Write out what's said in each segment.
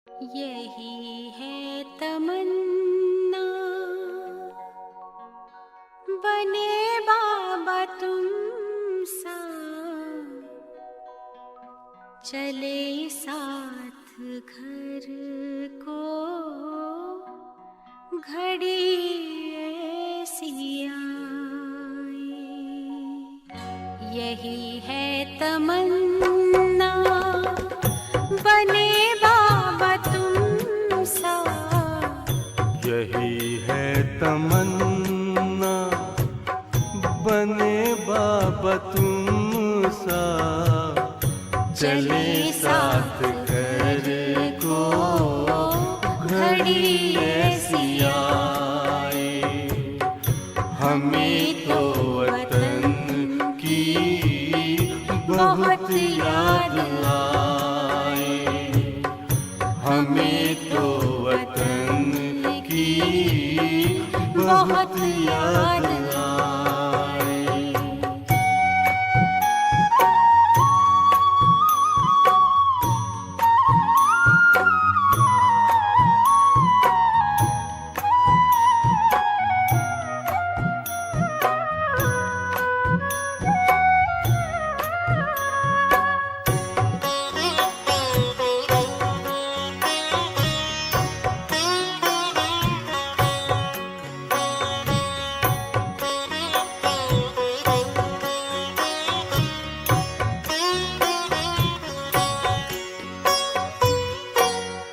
यही है तमन्ना, बने बाबा तुम सा, चले साथ घर को घड़ी ऐसी आए। यही है तमन्ना, बने बाबा तुम सा। यही है तमन्ना, बने बाबा तुम सा, चले साथ घर को घड़ी ऐसी आए। हमें तो वतन की बहुत याद आए, हमें तो वतन की बहुत याद आए।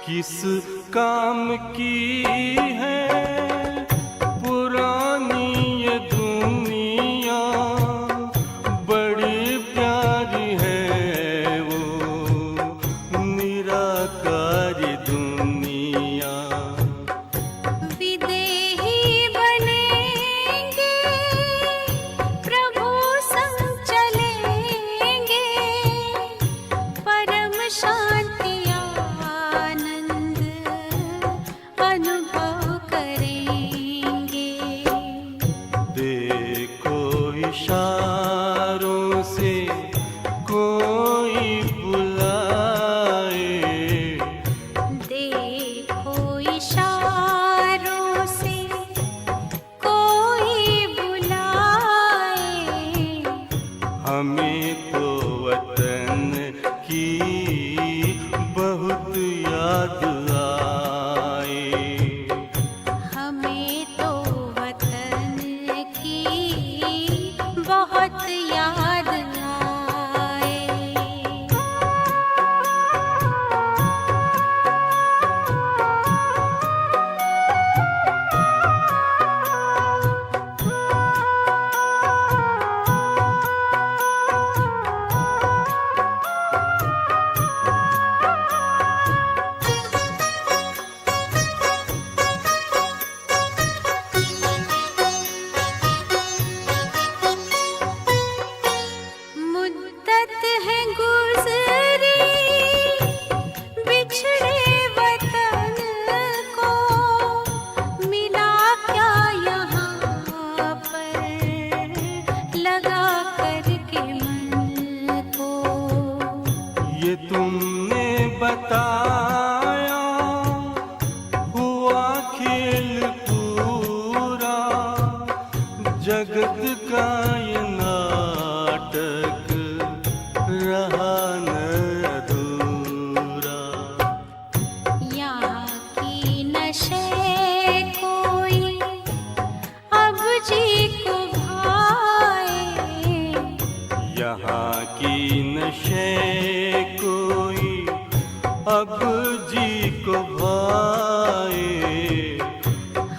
किस काम की है पुरानी ये दुनिया, बड़ी प्यारी है वो निराकारी दुनिया। विदेही बनेंगे, प्रभु संग चलेंगे, परम शांति अनुभव करेंगे। देखो इशारों से कोई बुलाए, देखो इशारों से कोई बुलाए। हमें तो वतन की बहुत याद आए, हमें तो वतन की बहुत याद आए। मुद्दत है गुज़री बिछड़े वतन को, मिला क्या यहाँ पर लगा करके मन को। ये तुमने बताया हुआ खेल पूरा, जगत का ये नाटक रहा न अधूरा। यहाँ की नशे कोई अब जी को भाए, यहाँ की नशे कोई अब जी को भाए।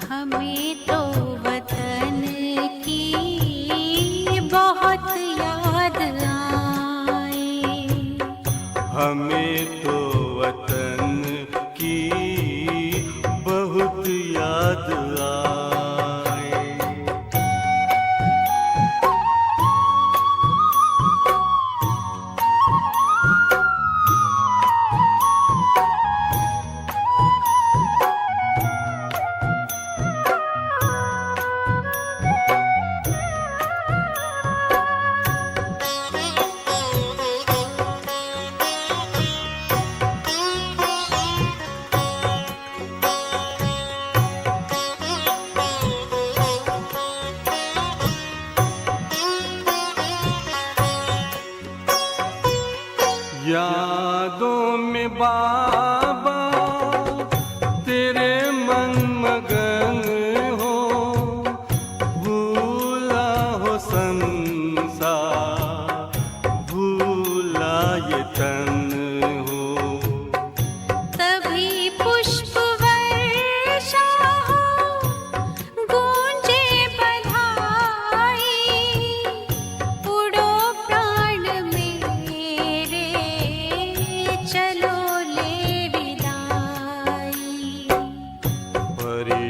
हमें तो वतन की बहुत याद आए। हमें तो वतन की बहुत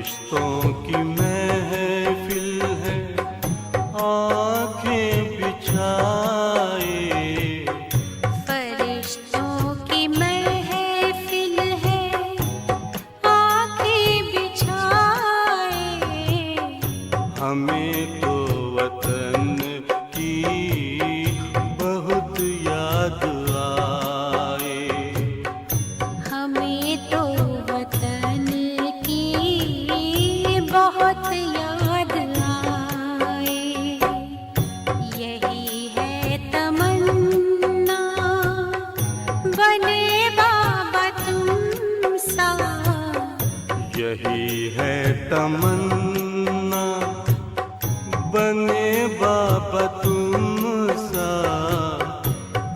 फरिश्तों की महफिल है आंखें बिछाए, फरिश्तों की महफिल है आंखें बिछाए। हमें तो वतन की बहुत याद आए, हमें तो वतन की बहुत याद आए। यही है तमन्ना बने बाबा तुम सा, यही है तमन्ना बने बाबा तुम सा।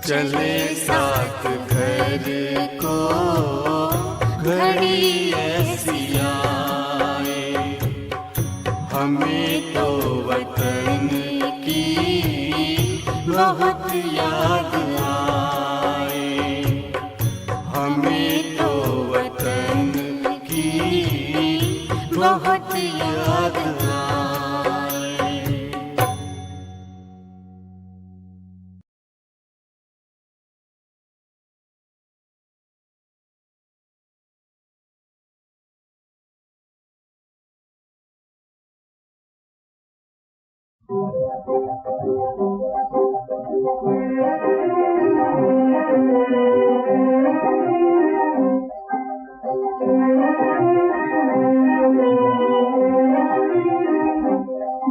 चले साथ घर को घड़ी ऐसी आए, हमें तो वतन की बहुत याद आए, हमें तो वतन की बहुत याद आए।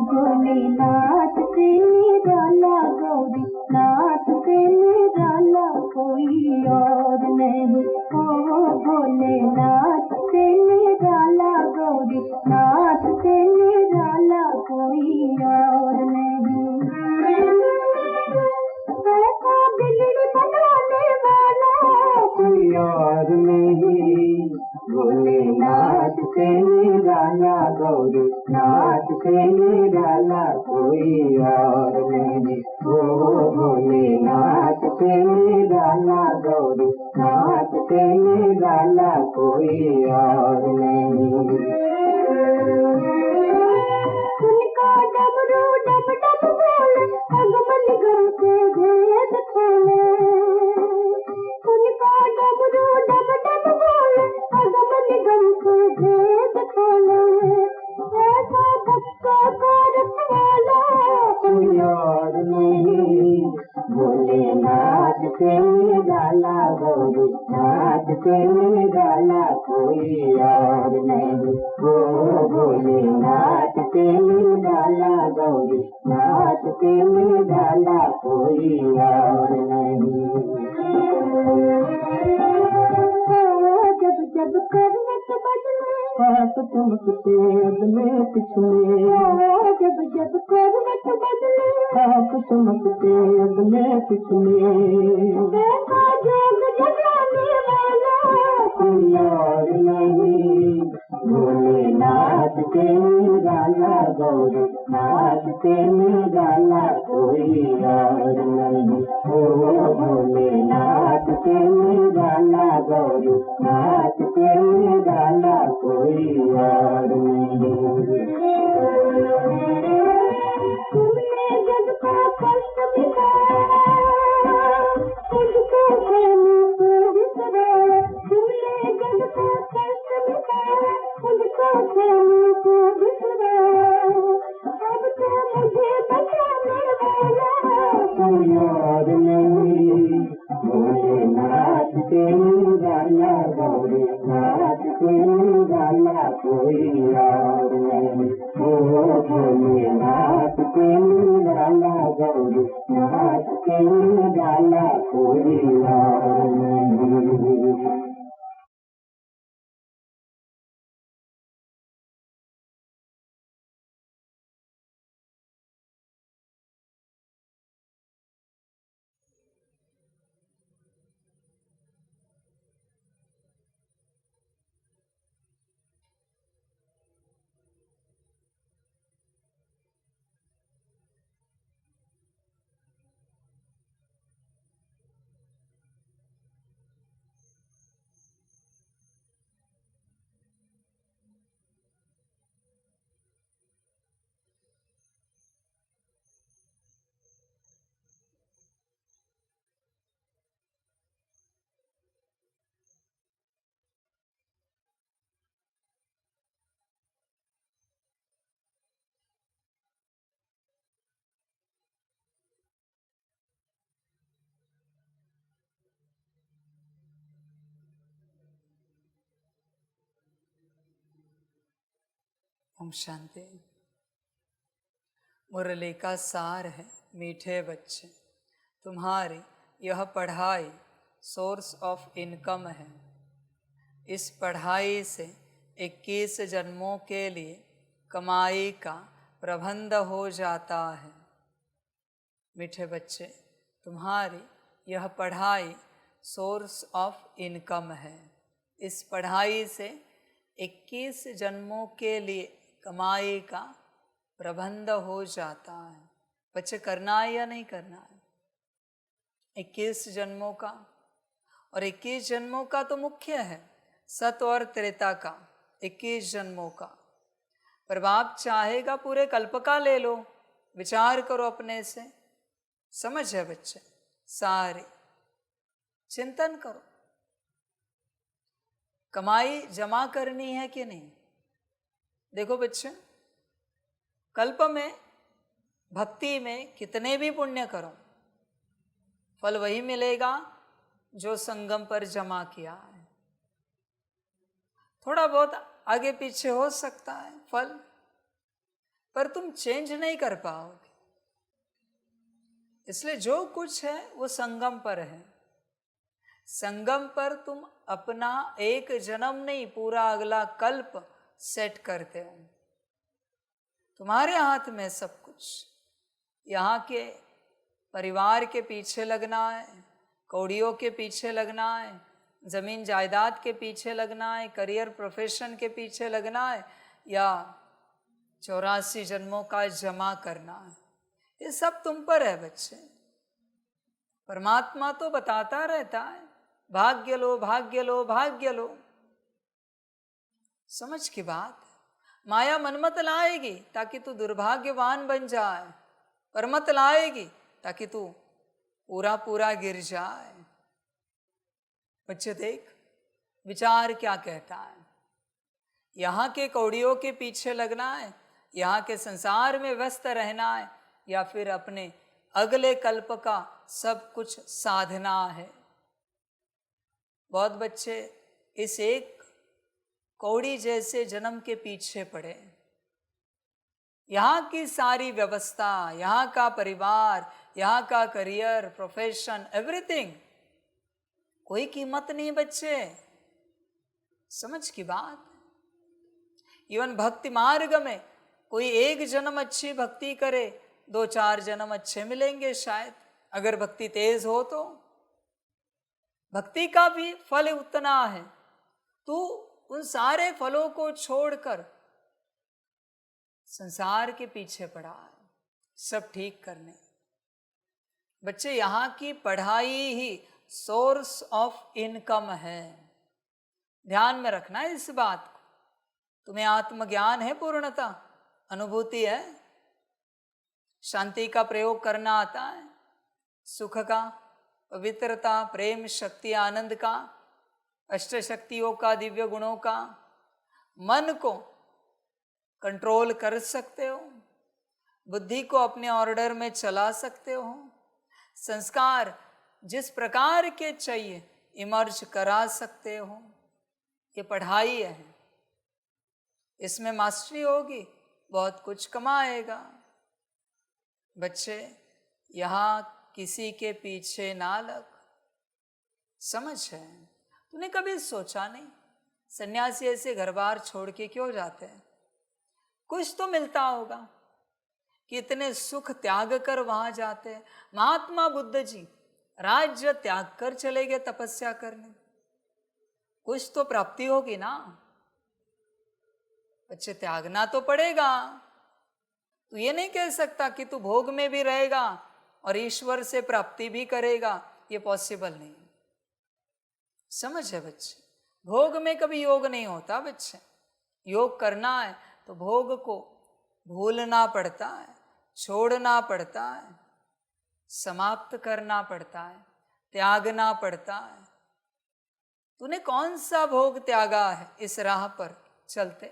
भोलेनाथ से निराला गौरी नाथ से निराला कोई और नहीं। ओ भोलेनाथ से निराला गौरी नाथ से निराला कोई और नहीं। ऐसा बिगड़ बनाने वाला कोई और नहीं। भोलेनाथ से निराला गौरी नाथ से निराला कोई और नहीं। ओ भोलेनाथ से निराला गौरी नाथ से निराला कोई और नहीं। उनका डमरू डब डब बोले अगमन घर से भेद खोले। उनका डमरू डब डब बोले अगमन घर से भेद खोले। ऐसा भक्तों का रखवाला कोई और नहीं। भोलेनाथ से निराला गौरी नाथ से निराला कोई और नहीं। ओ भोलेनाथ से निराला गौरी नाथ से निराला कोई और नहीं। जब जब करवट बदले हाथ चमकते अगले पिछले। जब जब करवट बदले हाथ चमकते अगले पिछले। देखा जोग जगाने वाला कोई और नहीं। भोलेनाथ से निराला गौरी नाथ से निराला कोई और नहीं। ओ भोलेनाथ से निराला गौरी नाथ से निराला कोई और नहीं। तुमने जग का कष्ट मिटाया तुझको प्रेमी को बिसराया। तुमने जग का कष्ट मिटाया तुझको प्रेमी को बिसराया। अब तो मुझे बचाने वाला कोई और नहीं। भोलेनाथ से निराला गौरी नाथ से निराला कोई और नहीं। ओ भोलेनाथ से निराला गौरी नाथ से निराला कोई और नहीं। ओम शांति। मुरली का सार है, मीठे बच्चे, तुम्हारी यह पढ़ाई सोर्स ऑफ इनकम है। इस पढ़ाई से 21 जन्मों के लिए कमाई का प्रबंध हो जाता है। मीठे बच्चे, तुम्हारी यह पढ़ाई सोर्स ऑफ इनकम है। इस पढ़ाई से 21 जन्मों के लिए कमाई का प्रबंध हो जाता है। बच्चे, करना है या नहीं करना है? 21 जन्मों का, और 21 जन्मों का तो मुख्य है, सत और त्रेता का 21 जन्मों का। पर बाप चाहेगा पूरे कल्प का ले लो। विचार करो अपने से, समझ है बच्चे? सारे चिंतन करो, कमाई जमा करनी है कि नहीं? देखो बच्चे, कल्प में भक्ति में कितने भी पुण्य करो, फल वही मिलेगा जो संगम पर जमा किया है। थोड़ा बहुत आगे पीछे हो सकता है फल, पर तुम चेंज नहीं कर पाओगे। इसलिए जो कुछ है वो संगम पर है। संगम पर तुम अपना एक जन्म नहीं, पूरा अगला कल्प सेट करते हो। तुम्हारे हाथ में सब कुछ। यहाँ के परिवार के पीछे लगना है, कौड़ियों के पीछे लगना है, जमीन जायदाद के पीछे लगना है, करियर प्रोफेशन के पीछे लगना है, या 84 जन्मों का जमा करना है। ये सब तुम पर है बच्चे। परमात्मा तो बताता रहता है, भाग्य लो, भाग्य लो, भाग्य लो। समझ की बात। माया मनमत लाएगी ताकि तू दुर्भाग्यवान बन जाए, परमत लाएगी ताकि तू पूरा पूरा गिर जाए। बच्चे देख, विचार क्या कहता है। यहाँ के कौड़ियों के पीछे लगना है, यहाँ के संसार में व्यस्त रहना है, या फिर अपने अगले कल्प का सब कुछ साधना है। बहुत बच्चे इस एक कौड़ी जैसे जन्म के पीछे पड़े। यहाँ की सारी व्यवस्था, यहाँ का परिवार, यहाँ का करियर, प्रोफेशन, एवरीथिंग, कोई कीमत नहीं बच्चे। समझ की बात। इवन भक्ति मार्ग में कोई एक जन्म अच्छी भक्ति करे, 2-4 जन्म अच्छे मिलेंगे शायद, अगर भक्ति तेज हो तो। भक्ति का भी फल उतना है। तू उन सारे फलों को छोड़कर संसार के पीछे पड़ा है सब ठीक करने। बच्चे, यहाँ की पढ़ाई ही सोर्स ऑफ इनकम है। ध्यान में रखना है इस बात को। तुम्हें आत्मज्ञान है, पूर्णता अनुभूति है, शांति का प्रयोग करना आता है, सुख का, पवित्रता, प्रेम, शक्ति, आनंद का, अष्ट शक्तियों का, दिव्य गुणों का। मन को कंट्रोल कर सकते हो, बुद्धि को अपने ऑर्डर में चला सकते हो, संस्कार जिस प्रकार के चाहिए इमर्ज करा सकते हो। ये पढ़ाई है, इसमें मास्टरी होगी, बहुत कुछ कमाएगा। बच्चे, यहाँ किसी के पीछे ना लग। समझ है? तूने कभी सोचा नहीं सन्यासी ऐसे घर बार छोड़ के क्यों जाते हैं? कुछ तो मिलता होगा कि इतने सुख त्याग कर वहां जाते हैं। महात्मा बुद्ध जी राज्य त्याग कर चले गए तपस्या करने, कुछ तो प्राप्ति होगी ना। बच्चे, त्यागना तो पड़ेगा। तू ये नहीं कह सकता कि तू भोग में भी रहेगा और ईश्वर से प्राप्ति भी करेगा, ये पॉसिबल नहीं। समझ है बच्चे? भोग में कभी योग नहीं होता बच्चे। योग करना है तो भोग को भूलना पड़ता है, छोड़ना पड़ता है, समाप्त करना पड़ता है, त्यागना पड़ता है। तूने कौन सा भोग त्यागा है इस राह पर चलते?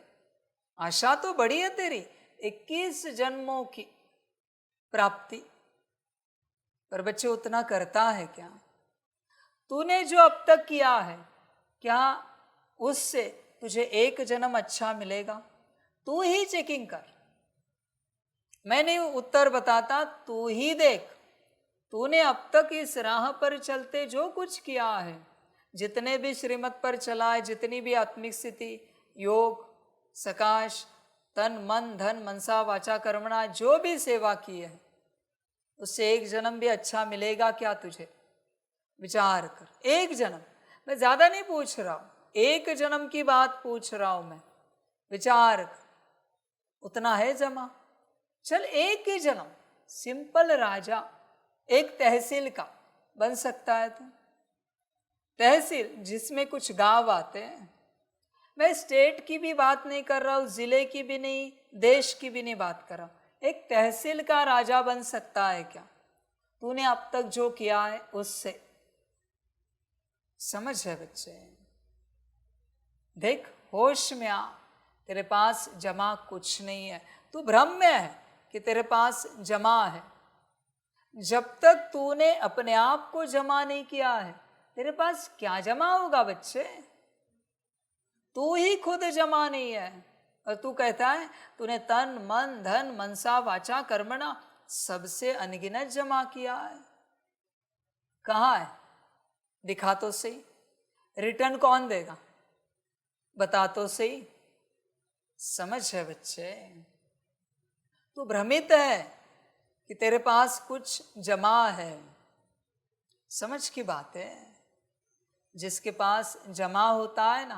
आशा तो बड़ी है तेरी 21 जन्मों की प्राप्ति, पर बच्चे उतना करता है क्या? तूने जो अब तक किया है, क्या उससे तुझे एक जन्म अच्छा मिलेगा? तू ही चेकिंग कर, मैं नहीं उत्तर बताता, तू ही देख। तूने अब तक इस राह पर चलते जो कुछ किया है, जितने भी श्रीमत पर चला है, जितनी भी आत्मिक स्थिति, योग, सकाश, तन मन धन मनसा वाचा कर्मणा जो भी सेवा की है, उससे एक जन्म भी अच्छा मिलेगा क्या तुझे? विचार कर। एक जन्म, मैं ज्यादा नहीं पूछ रहा हूं, एक जन्म की बात पूछ रहा हूं मैं। विचार कर, उतना है जमा। चल एक ही जन्म सिंपल राजा एक तहसील का बन सकता है तू। तहसील जिसमें कुछ गांव आते हैं। मैं स्टेट की भी बात नहीं कर रहा हूं, जिले की भी नहीं, देश की भी नहीं बात कर रहा हूं। एक तहसील का राजा बन सकता है क्या तूने अब तक जो किया है उससे? समझ है बच्चे? देख, होश में आ, तेरे पास जमा कुछ नहीं है। तू भ्रम में है कि तेरे पास जमा है। जब तक तूने अपने आप को जमा नहीं किया है, तेरे पास क्या जमा होगा बच्चे? तू ही खुद जमा नहीं है। और तू कहता है तूने तन मन धन मनसा वाचा कर्मणा सबसे अनगिनत जमा किया है। कहाँ है? दिखा तो सही। रिटर्न कौन देगा? बता तो सही। समझ है बच्चे? तू भ्रमित है कि तेरे पास कुछ जमा है। समझ की बात है। जिसके पास जमा होता है ना,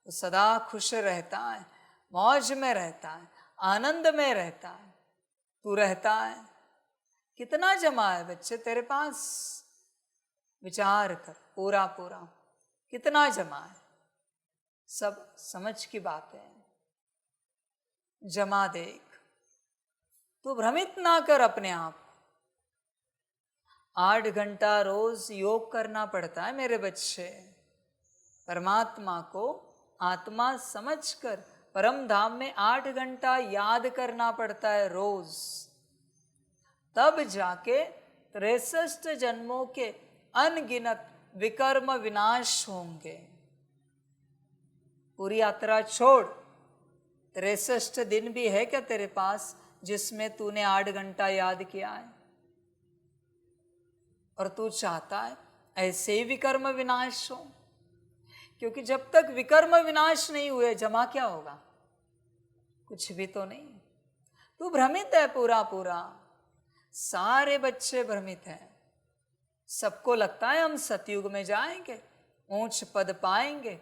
वो सदा खुश रहता है, मौज में रहता है, आनंद में रहता है। तू रहता है। कितना जमा है बच्चे तेरे पास? विचार कर, पूरा पूरा कितना जमा है? सब समझ की बात है। जमा देख। तू भ्रमित ना कर अपने आप। 8 घंटा रोज योग करना पड़ता है मेरे बच्चे। परमात्मा को आत्मा समझकर परम धाम में 8 घंटा याद करना पड़ता है रोज। तब जाके 63 जन्मों के अनगिनत विकर्म विनाश होंगे। पूरी यात्रा छोड़, 63 दिन भी है क्या तेरे पास जिसमें तूने 8 घंटा याद किया है? और तू चाहता है ऐसे ही विकर्म विनाश हो? क्योंकि जब तक विकर्म विनाश नहीं हुए, जमा क्या होगा? कुछ भी तो नहीं। तू भ्रमित है पूरा पूरा। सारे बच्चे भ्रमित हैं। सबको लगता है हम सतयुग में जाएंगे, ऊंच पद पाएंगे।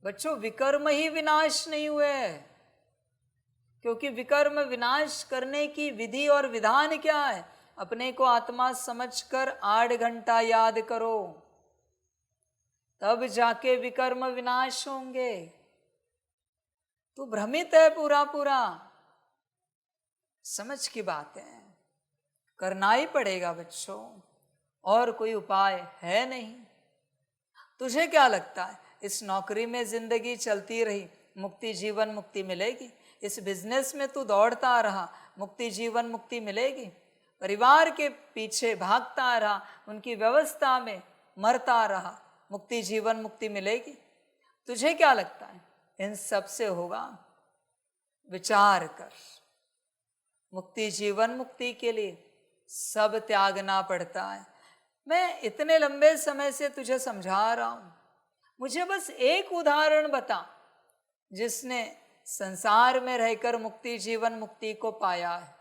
बच्चों, विकर्म ही विनाश नहीं हुए। क्योंकि विकर्म विनाश करने की विधि और विधान क्या है? अपने को आत्मा समझकर 8 घंटा याद करो, तब जाके विकर्म विनाश होंगे। तू भ्रमित है पूरा पूरा। समझ की बात है। करना ही पड़ेगा बच्चों, और कोई उपाय है नहीं। तुझे क्या लगता है इस नौकरी में जिंदगी चलती रही, मुक्ति जीवन मुक्ति मिलेगी? इस बिजनेस में तू दौड़ता रहा, मुक्ति जीवन मुक्ति मिलेगी? परिवार के पीछे भागता रहा, उनकी व्यवस्था में मरता रहा, मुक्ति जीवन मुक्ति मिलेगी? तुझे क्या लगता है इन सब से होगा? विचार कर। मुक्ति जीवन मुक्ति के लिए सब त्यागना पड़ता है। मैं इतने लंबे समय से तुझे समझा रहा हूं, मुझे बस एक उदाहरण बता जिसने संसार में रहकर मुक्ति जीवन मुक्ति को पाया है।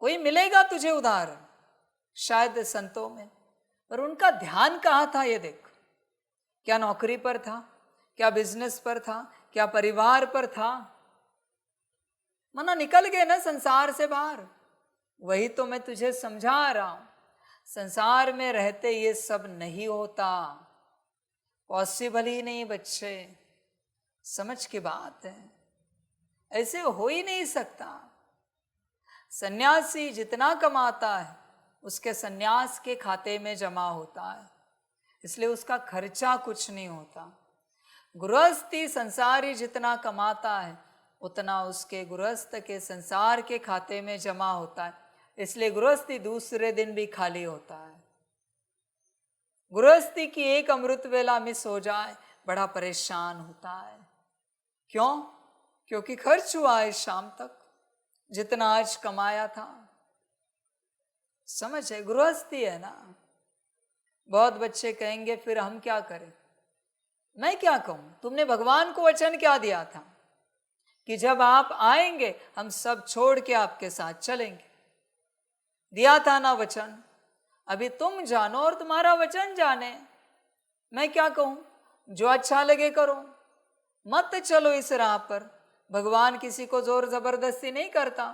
कोई मिलेगा तुझे उदाहरण? शायद संतों में। पर उनका ध्यान कहाँ था ये देख। क्या नौकरी पर था? क्या बिजनेस पर था? क्या परिवार पर था? मना निकल गए ना संसार से बाहर। वही तो मैं तुझे समझा रहा हूं। संसार में रहते ये सब नहीं होता, पॉसिबल ही नहीं बच्चे। समझ की बात है, ऐसे हो ही नहीं सकता। सन्यासी जितना कमाता है उसके सन्यास के खाते में जमा होता है, इसलिए उसका खर्चा कुछ नहीं होता। गृहस्थी संसारी जितना कमाता है उतना उसके गृहस्थ के संसार के खाते में जमा होता है, इसलिए गृहस्थी दूसरे दिन भी खाली होता है। गृहस्थी की एक अमृत वेला मिस हो जाए बड़ा परेशान होता है। क्यों? क्योंकि खर्च हुआ है शाम तक जितना आज कमाया था। समझ है, गृहस्थी है ना। बहुत बच्चे कहेंगे फिर हम क्या करें? मैं क्या कहूं? तुमने भगवान को वचन क्या दिया था कि जब आप आएंगे हम सब छोड़ के आपके साथ चलेंगे। दिया था ना वचन। अभी तुम जानो और तुम्हारा वचन जाने। मैं क्या कहूं? जो अच्छा लगे करो, मत चलो इस राह पर। भगवान किसी को जोर जबरदस्ती नहीं करता।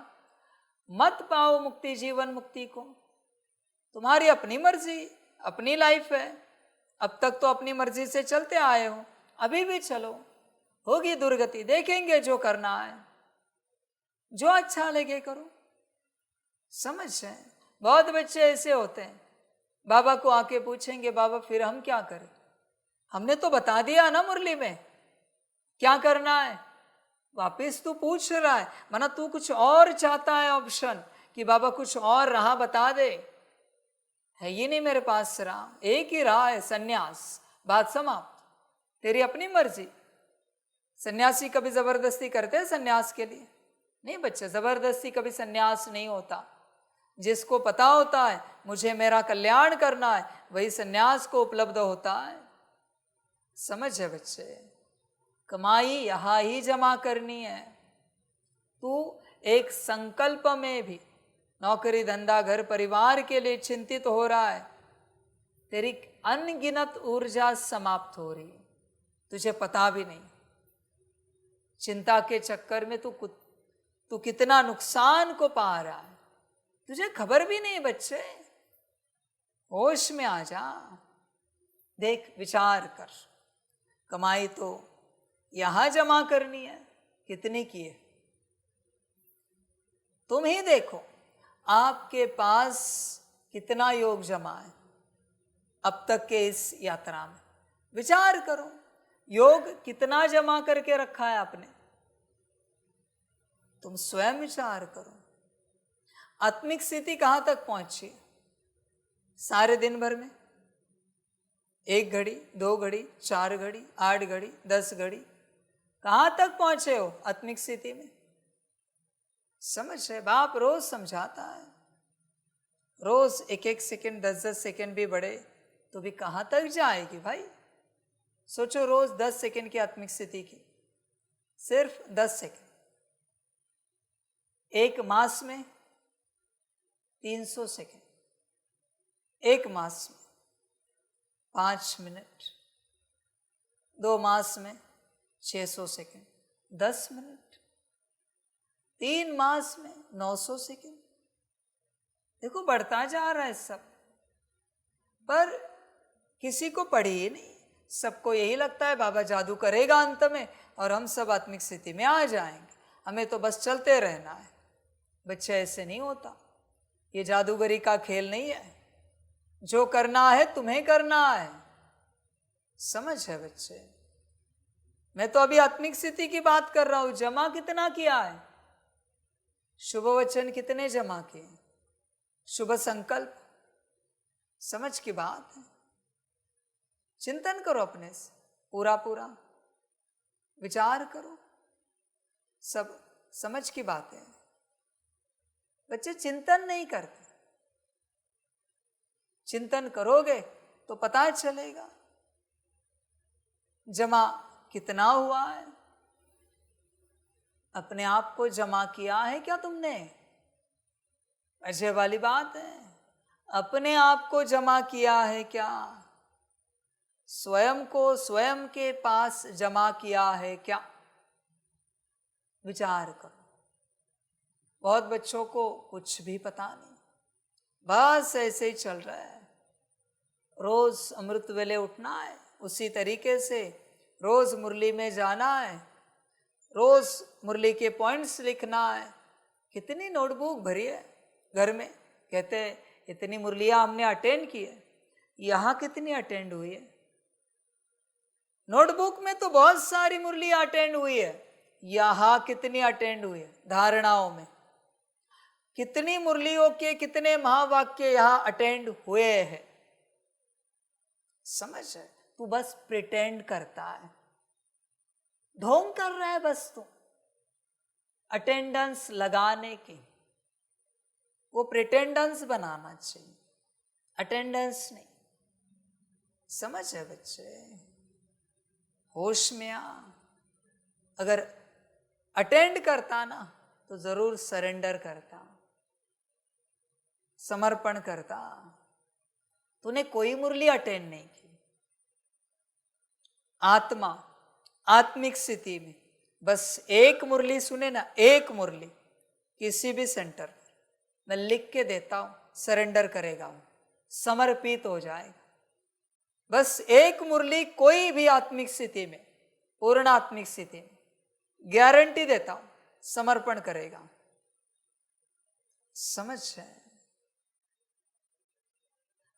मत पाओ मुक्ति, जीवन मुक्ति को। तुम्हारी अपनी मर्जी, अपनी लाइफ है। अब तक तो अपनी मर्जी से चलते आए हो, अभी भी चलो। होगी दुर्गति, देखेंगे जो करना है। जो अच्छा लगे करो। समझ है? बहुत बच्चे ऐसे होते हैं, बाबा को आके पूछेंगे बाबा फिर हम क्या करें? हमने तो बता दिया ना मुरली में क्या करना है। वापिस तू पूछ रहा है, माना तू कुछ और चाहता है ऑप्शन कि बाबा कुछ और राह बता दे। है ये नहीं मेरे पास राह, एक ही राह है, सन्यास। बात समाप्त। तेरी अपनी मर्जी। सन्यासी कभी जबरदस्ती करते हैं सन्यास के लिए? नहीं बच्चे, जबरदस्ती कभी सन्यास नहीं होता। जिसको पता होता है मुझे मेरा कल्याण करना है, वही सन्यास को उपलब्ध होता है। समझ है बच्चे? कमाई यहां ही जमा करनी है। तू एक संकल्प में भी नौकरी धंधा घर परिवार के लिए चिंतित हो रहा है, तेरी अनगिनत ऊर्जा समाप्त हो रही है, तुझे पता भी नहीं। चिंता के चक्कर में तू कितना नुकसान को पा रहा है, तुझे खबर भी नहीं। बच्चे होश में आ जा। देख, विचार कर। कमाई तो यहां जमा करनी है, कितनी की है तुम ही देखो। आपके पास कितना योग जमा है अब तक के इस यात्रा में? विचार करो, योग कितना जमा करके रखा है आपने? तुम स्वयं विचार करो। आत्मिक स्थिति कहां तक पहुंची सारे दिन भर में? 1 घड़ी, 2 घड़ी, 4 घड़ी, 8 घड़ी, 10 घड़ी, कहां तक पहुंचे हो आत्मिक स्थिति में? समझ है? बाप रोज समझाता है। रोज 1-1 सेकंड, 10-10 सेकंड भी बढ़े तो भी कहां तक जाएगी भाई? सोचो, रोज 10 सेकंड की आत्मिक स्थिति की, सिर्फ 10 सेकंड। एक मास में 300 सेकंड, एक मास में 5 मिनट, 2 मास में 600 सेकंड, 10 मिनट, 3 मास में 900 सेकंड। देखो बढ़ता जा रहा है सब, पर किसी को पड़ी ही नहीं। सबको यही लगता है बाबा जादू करेगा अंत में और हम सब आत्मिक स्थिति में आ जाएंगे, हमें तो बस चलते रहना है। बच्चे, ऐसे नहीं होता। ये जादूगरी का खेल नहीं है। जो करना है तुम्हें करना है। समझ है बच्चे? मैं तो अभी आत्मिक स्थिति की बात कर रहा हूं। जमा कितना किया है? शुभ वचन कितने जमा किए? शुभ संकल्प। समझ की बात है। चिंतन करो अपने से, पूरा पूरा विचार करो। सब समझ की बात है। बच्चे चिंतन नहीं करते। चिंतन करोगे तो पता चलेगा जमा कितना हुआ है। अपने आप को जमा किया है क्या तुमने? अजय वाली बात है। अपने आप को जमा किया है क्या? स्वयं को स्वयं के पास जमा किया है क्या? विचार करो। बहुत बच्चों को कुछ भी पता नहीं, बस ऐसे ही चल रहा है। रोज अमृत वेले उठना है, उसी तरीके से रोज मुरली में जाना है, रोज मुरली के पॉइंट्स लिखना है। कितनी नोटबुक भरी है घर में। कहते हैं इतनी मुरलियां हमने अटेंड की है। यहां कितनी अटेंड हुई है? नोटबुक में तो बहुत सारी मुरलियां अटेंड हुई है। यहां कितनी अटेंड हुई है? धारणाओं में कितनी मुरलियों के कितने महावाक्य यहां अटेंड हुए हैं? समझ है? तू बस प्रिटेंड करता है। ढोंग कर रहा है बस तू अटेंडेंस लगाने की। वो प्रिटेंडेंस बनाना चाहिए, अटेंडेंस नहीं। समझ है बच्चे? होश में आ। अगर अटेंड करता ना तो जरूर सरेंडर करता, समर्पण करता। तूने कोई मुरली अटेंड नहीं की। आत्मा आत्मिक स्थिति में बस एक मुरली सुने ना, एक मुरली किसी भी सेंटर पर मैं लिख के देता हूं, सरेंडर करेगा वो, समर्पित हो जाएगा। बस एक मुरली कोई भी आत्मिक स्थिति में, पूर्ण आत्मिक स्थिति में गारंटी देता हूं, समर्पण करेगा। समझ है?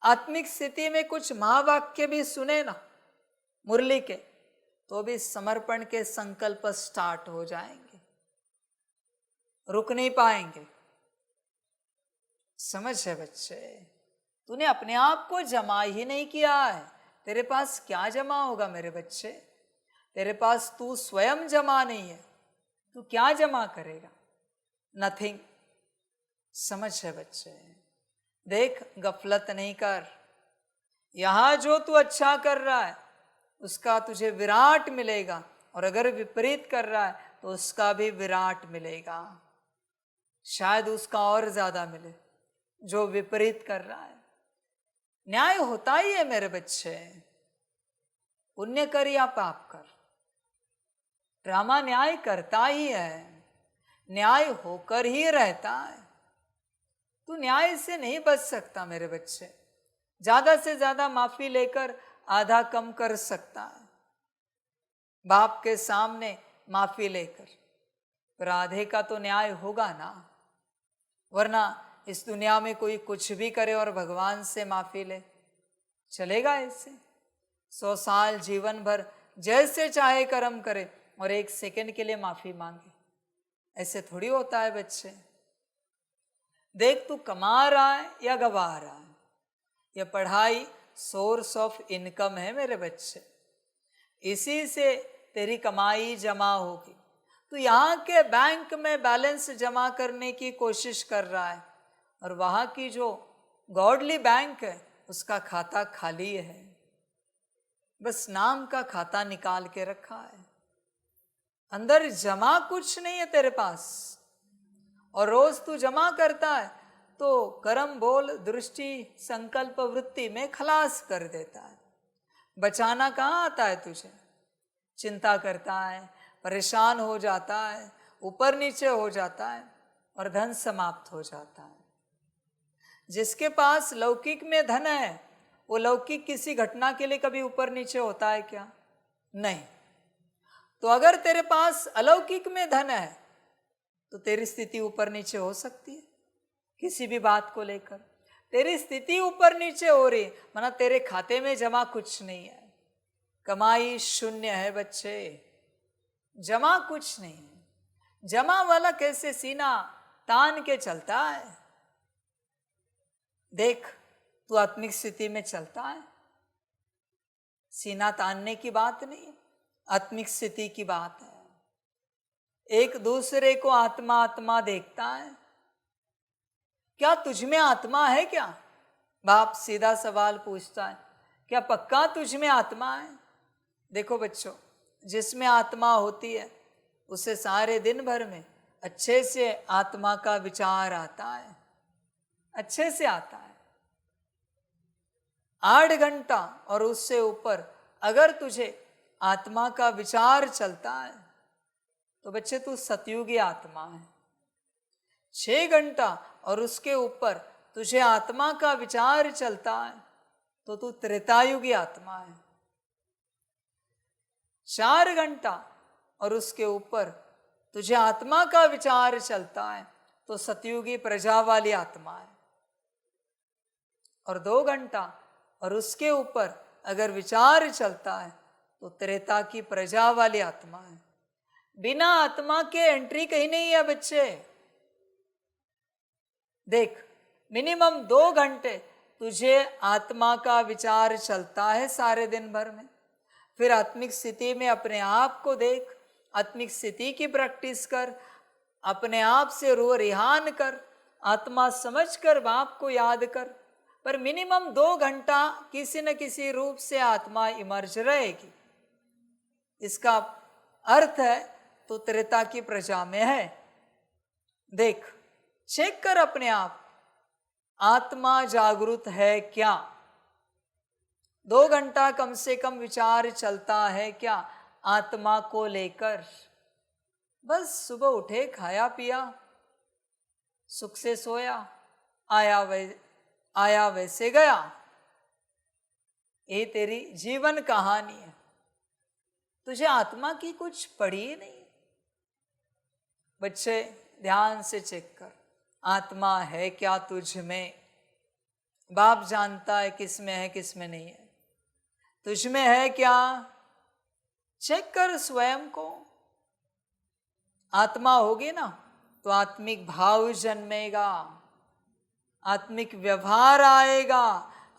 आत्मिक स्थिति में कुछ महावाक्य भी सुने ना मुरली के, तो भी समर्पण के संकल्प स्टार्ट हो जाएंगे, रुक नहीं पाएंगे। समझ है बच्चे? तूने अपने आप को जमा ही नहीं किया है, तेरे पास क्या जमा होगा मेरे बच्चे? तेरे पास तू स्वयं जमा नहीं है, तू क्या जमा करेगा? नथिंग। समझ है बच्चे? देख, गफलत नहीं कर। यहां जो तू अच्छा कर रहा है उसका तुझे विराट मिलेगा, और अगर विपरीत कर रहा है तो उसका भी विराट मिलेगा। शायद उसका और ज्यादा मिले जो विपरीत कर रहा है। न्याय होता ही है मेरे बच्चे, पुण्य कर या पाप कर, ड्रामा न्याय करता ही है, न्याय होकर ही रहता है। तू न्याय से नहीं बच सकता मेरे बच्चे। ज्यादा से ज्यादा माफी लेकर आधा कम कर सकता है, बाप के सामने माफी लेकर, पर आधे का तो न्याय होगा ना। वरना इस दुनिया में कोई कुछ भी करे और भगवान से माफी ले, चलेगा ऐसे? 100 साल जीवन भर जैसे चाहे कर्म करे और 1 सेकंड के लिए माफी मांगे, ऐसे थोड़ी होता है बच्चे। देख, तू कमा रहा है या गवा रहा है, यह पढ़ाई सोर्स ऑफ इनकम है मेरे बच्चे। इसी से तेरी कमाई जमा होगी। तू यहाँ के बैंक में बैलेंस जमा करने की कोशिश कर रहा है, और वहाँ की जो गॉडली बैंक है उसका खाता खाली है, बस नाम का खाता निकाल के रखा है, अंदर जमा कुछ नहीं है तेरे पास। और रोज तू जमा करता है तो कर्म, बोल, दृष्टि, संकल्प, वृत्ति में खलास कर देता है। बचाना कहाँ आता है तुझे? चिंता करता है, परेशान हो जाता है, ऊपर नीचे हो जाता है, और धन समाप्त हो जाता है। जिसके पास लौकिक में धन है, वो लौकिक किसी घटना के लिए कभी ऊपर नीचे होता है क्या? नहीं। तो अगर तेरे पास अलौकिक में धन है तो तेरी स्थिति ऊपर नीचे हो सकती है। किसी भी बात को लेकर तेरी स्थिति ऊपर नीचे हो रही, माना तेरे खाते में जमा कुछ नहीं है, कमाई शून्य है बच्चे, जमा कुछ नहीं है। जमा वाला कैसे सीना तान के चलता है? देख, तू आत्मिक स्थिति में चलता है, सीना तानने की बात नहीं, आत्मिक स्थिति की बात है। एक दूसरे को आत्मा आत्मा देखता है। क्या तुझ में आत्मा है क्या? बाप सीधा सवाल पूछता है, क्या पक्का तुझ में आत्मा है? देखो बच्चों, जिसमें आत्मा होती है उसे सारे दिन भर में अच्छे से आत्मा का विचार आता है, अच्छे से आता है। 8 घंटा और उससे ऊपर अगर तुझे आत्मा का विचार चलता है तो बच्चे तू सतयुगी आत्मा है। 6 घंटा और उसके ऊपर तुझे आत्मा का विचार चलता है तो तू त्रेतायुगी आत्मा है। 4 घंटा और उसके ऊपर तुझे आत्मा का विचार चलता है तो सतयुगी प्रजा वाली आत्मा है। और 2 घंटा और उसके ऊपर अगर विचार चलता है तो त्रेता की प्रजा वाली आत्मा है। बिना आत्मा के एंट्री कहीं नहीं है बच्चे। देख, मिनिमम 2 घंटे तुझे आत्मा का विचार चलता है सारे दिन भर में। फिर आत्मिक स्थिति में अपने आप को देख, आत्मिक स्थिति की प्रैक्टिस कर, अपने आप से रो रिहान कर, आत्मा समझकर बाप को याद कर, पर मिनिमम 2 घंटा किसी न किसी रूप से आत्मा इमर्ज रहेगी। इसका अर्थ है तो त्रेता की प्रजा में है। देख, चेक कर अपने आप, आत्मा जागृत है क्या? 2 घंटा कम से कम विचार चलता है क्या आत्मा को लेकर? बस सुबह उठे, खाया पिया, सुख से सोया, आया वैसे गया। ये तेरी जीवन कहानी है। तुझे आत्मा की कुछ पड़ी ही नहीं। बच्चे ध्यान से चेक कर, आत्मा है क्या तुझ में? बाप जानता है किस में है किस में नहीं है। तुझ में है क्या? चेक कर स्वयं को। आत्मा होगी ना तो आत्मिक भाव जन्मेगा, आत्मिक व्यवहार आएगा,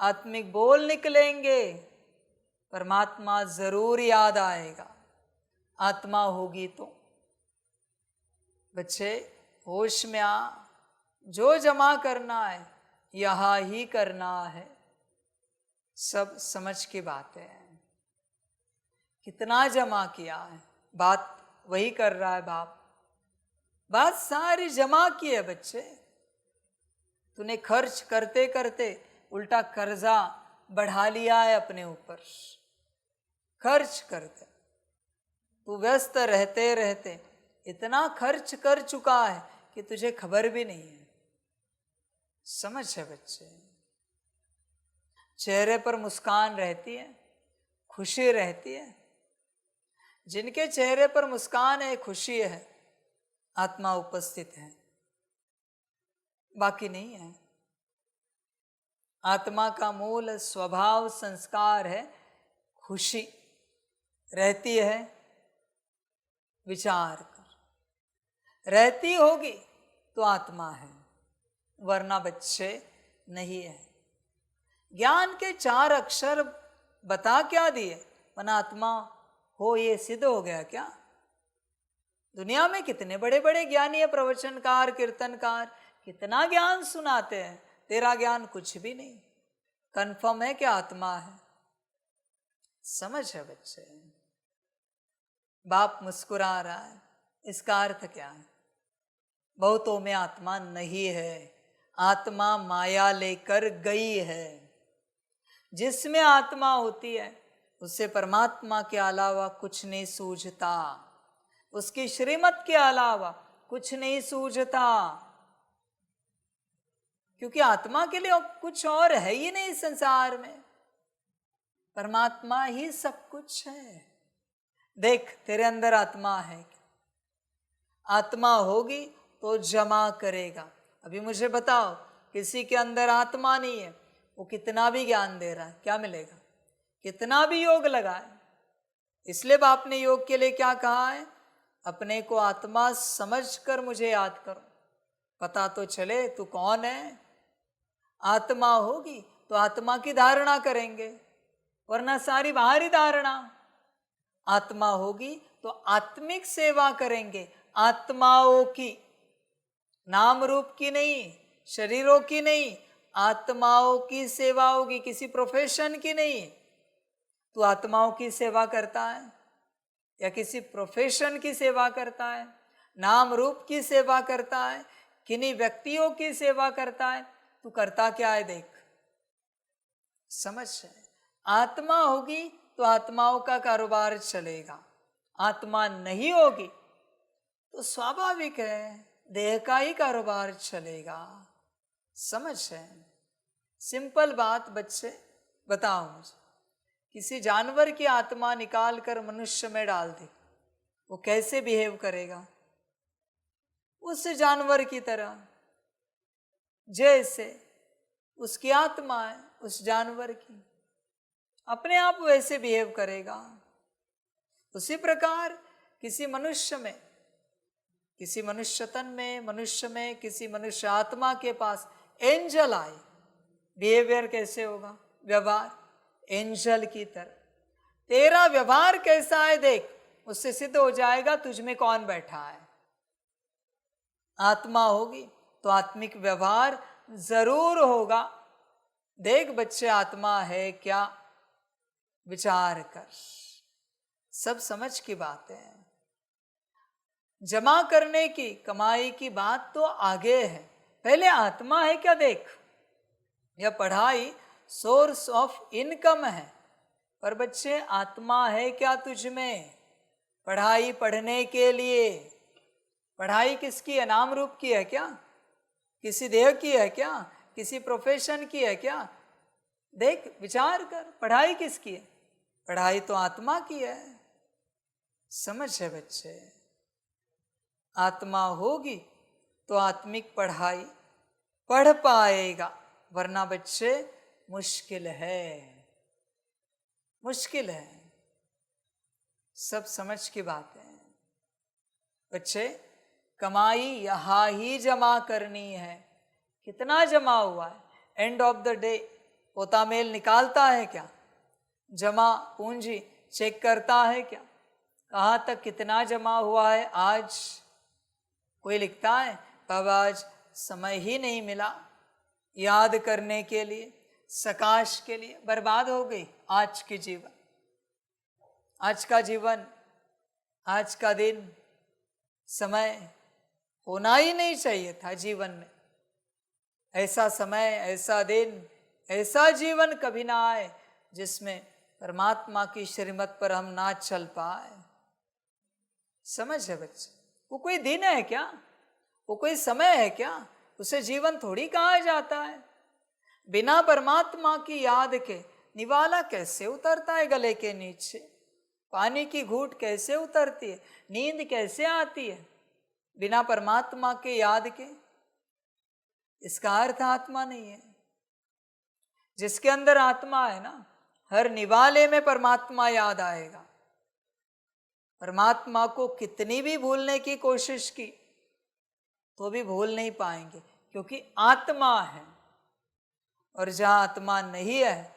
आत्मिक बोल निकलेंगे, परमात्मा जरूर याद आएगा। आत्मा होगी तो। बच्चे होश में आ, जो जमा करना है यहाँ ही करना है। सब समझ की बात है। कितना जमा किया है, बात वही कर रहा है बाप। बात सारी जमा की है बच्चे। तूने खर्च करते करते उल्टा कर्जा बढ़ा लिया है अपने ऊपर। खर्च करते तू व्यस्त रहते रहते इतना खर्च कर चुका है कि तुझे खबर भी नहीं है। समझ है बच्चे? चेहरे पर मुस्कान रहती है, खुशी रहती है। जिनके चेहरे पर मुस्कान है, खुशी है, आत्मा उपस्थित है, बाकी नहीं है। आत्मा का मूल स्वभाव संस्कार है खुशी। रहती है, विचार कर, रहती होगी तो आत्मा है, वरना बच्चे नहीं है। ज्ञान के 4 अक्षर बता क्या दिए, वरना आत्मा हो ये सिद्ध हो गया क्या? दुनिया में कितने बड़े बड़े ज्ञानी है, प्रवचनकार, कीर्तनकार, कितना ज्ञान सुनाते हैं, तेरा ज्ञान कुछ भी नहीं। कंफर्म है कि आत्मा है। समझ है बच्चे? बाप मुस्कुरा रहा है, इसका अर्थ क्या है? बहुतों में आत्मा नहीं है, आत्मा माया लेकर गई है। जिसमें आत्मा होती है उससे परमात्मा के अलावा कुछ नहीं सूझता, उसकी श्रीमत के अलावा कुछ नहीं सूझता, क्योंकि आत्मा के लिए कुछ और है ही नहीं संसार में। परमात्मा ही सब कुछ है। देख, तेरे अंदर आत्मा है। आत्मा होगी तो जमा करेगा। अभी मुझे बताओ, किसी के अंदर आत्मा नहीं है, वो कितना भी ज्ञान दे रहा है, क्या मिलेगा? कितना भी योग लगाए। इसलिए बाप ने योग के लिए क्या कहा है? अपने को आत्मा समझकर मुझे याद करो, पता तो चले तू कौन है। आत्मा होगी तो आत्मा की धारणा करेंगे, वरना सारी बाहरी धारणा। आत्मा होगी तो आत्मिक सेवा करेंगे, आत्माओं की, नाम रूप की नहीं, शरीरों की नहीं, आत्माओं की सेवा होगी, किसी प्रोफेशन की नहीं। तू आत्माओं की सेवा करता है या किसी प्रोफेशन की सेवा करता है, नाम रूप की सेवा करता है, किन्हीं व्यक्तियों की सेवा करता है, तू करता क्या है? देख, समझ है? आत्मा होगी तो आत्माओं का कारोबार चलेगा, आत्मा नहीं होगी तो स्वाभाविक है देह का ही कारोबार चलेगा। समझ है? सिंपल बात बच्चे, बताओ मुझे, किसी जानवर की आत्मा निकाल कर मनुष्य में डाल दे, वो कैसे बिहेव करेगा? उस जानवर की तरह, जैसे उसकी आत्मा है उस जानवर की, अपने आप वैसे बिहेव करेगा। उसी प्रकार किसी मनुष्य में, किसी मनुष्य तन में, मनुष्य में किसी मनुष्य आत्मा के पास एंजल आए, बिहेवियर कैसे होगा? व्यवहार एंजल की तरह। तेरा व्यवहार कैसा है देख, उससे सिद्ध हो जाएगा तुझ में कौन बैठा है। आत्मा होगी तो आत्मिक व्यवहार जरूर होगा। देख बच्चे, आत्मा है क्या, विचार कर। सब समझ की बात है। जमा करने की, कमाई की बात तो आगे है, पहले आत्मा है क्या देख। यह पढ़ाई सोर्स ऑफ इनकम है, पर बच्चे आत्मा है क्या तुझ में? पढ़ाई पढ़ने के लिए। पढ़ाई किसकी है? नाम रूप की है क्या? किसी देह की है क्या? किसी प्रोफेशन की है क्या? देख, विचार कर, पढ़ाई किसकी है? पढ़ाई तो आत्मा की है। समझ है बच्चे? आत्मा होगी तो आत्मिक पढ़ाई पढ़ पाएगा, वरना बच्चे मुश्किल है, मुश्किल है। सब समझ की बात है बच्चे। कमाई यहां ही जमा करनी है। कितना जमा हुआ है? एंड ऑफ द डे पोता मेल निकालता है क्या? जमा पूंजी चेक करता है क्या? कहाँ तक कितना जमा हुआ है आज? कोई लिखता है तब आज समय ही नहीं मिला याद करने के लिए, सकाश के लिए। बर्बाद हो गई आज की जीवन, आज का जीवन, आज का दिन। समय होना ही नहीं चाहिए था जीवन में। ऐसा समय, ऐसा दिन, ऐसा जीवन कभी ना आए जिसमें परमात्मा की श्रीमत पर हम ना चल पाए। समझ है बच्चे? वो कोई दिन है क्या? वो कोई समय है क्या? उसे जीवन थोड़ी कहा जाता है। बिना परमात्मा की याद के निवाला कैसे उतरता है गले के नीचे? पानी की घूंट कैसे उतरती है? नींद कैसे आती है बिना परमात्मा के याद के? इसका अर्थ आत्मा नहीं है। जिसके अंदर आत्मा है ना, हर निवाले में परमात्मा याद आएगा। परमात्मा को कितनी भी भूलने की कोशिश की तो भी भूल नहीं पाएंगे, क्योंकि आत्मा है। और जहाँ आत्मा नहीं है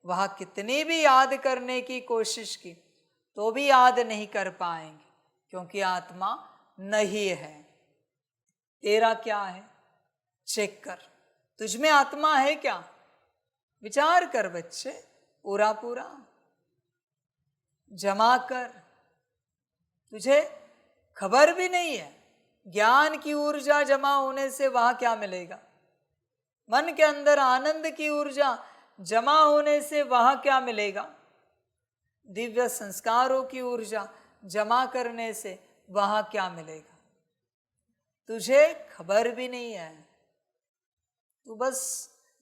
वहाँ कितनी भी याद करने की कोशिश की तो भी याद नहीं कर पाएंगे, क्योंकि आत्मा नहीं है। तेरा क्या है? चेक कर, तुझ में आत्मा है क्या? विचार कर बच्चे, पूरा पूरा जमा कर। तुझे खबर भी नहीं है ज्ञान की ऊर्जा जमा होने से वहां क्या मिलेगा। मन के अंदर आनंद की ऊर्जा जमा होने से वहां क्या मिलेगा। दिव्य संस्कारों की ऊर्जा जमा करने से वहां क्या मिलेगा। तुझे खबर भी नहीं है, तू बस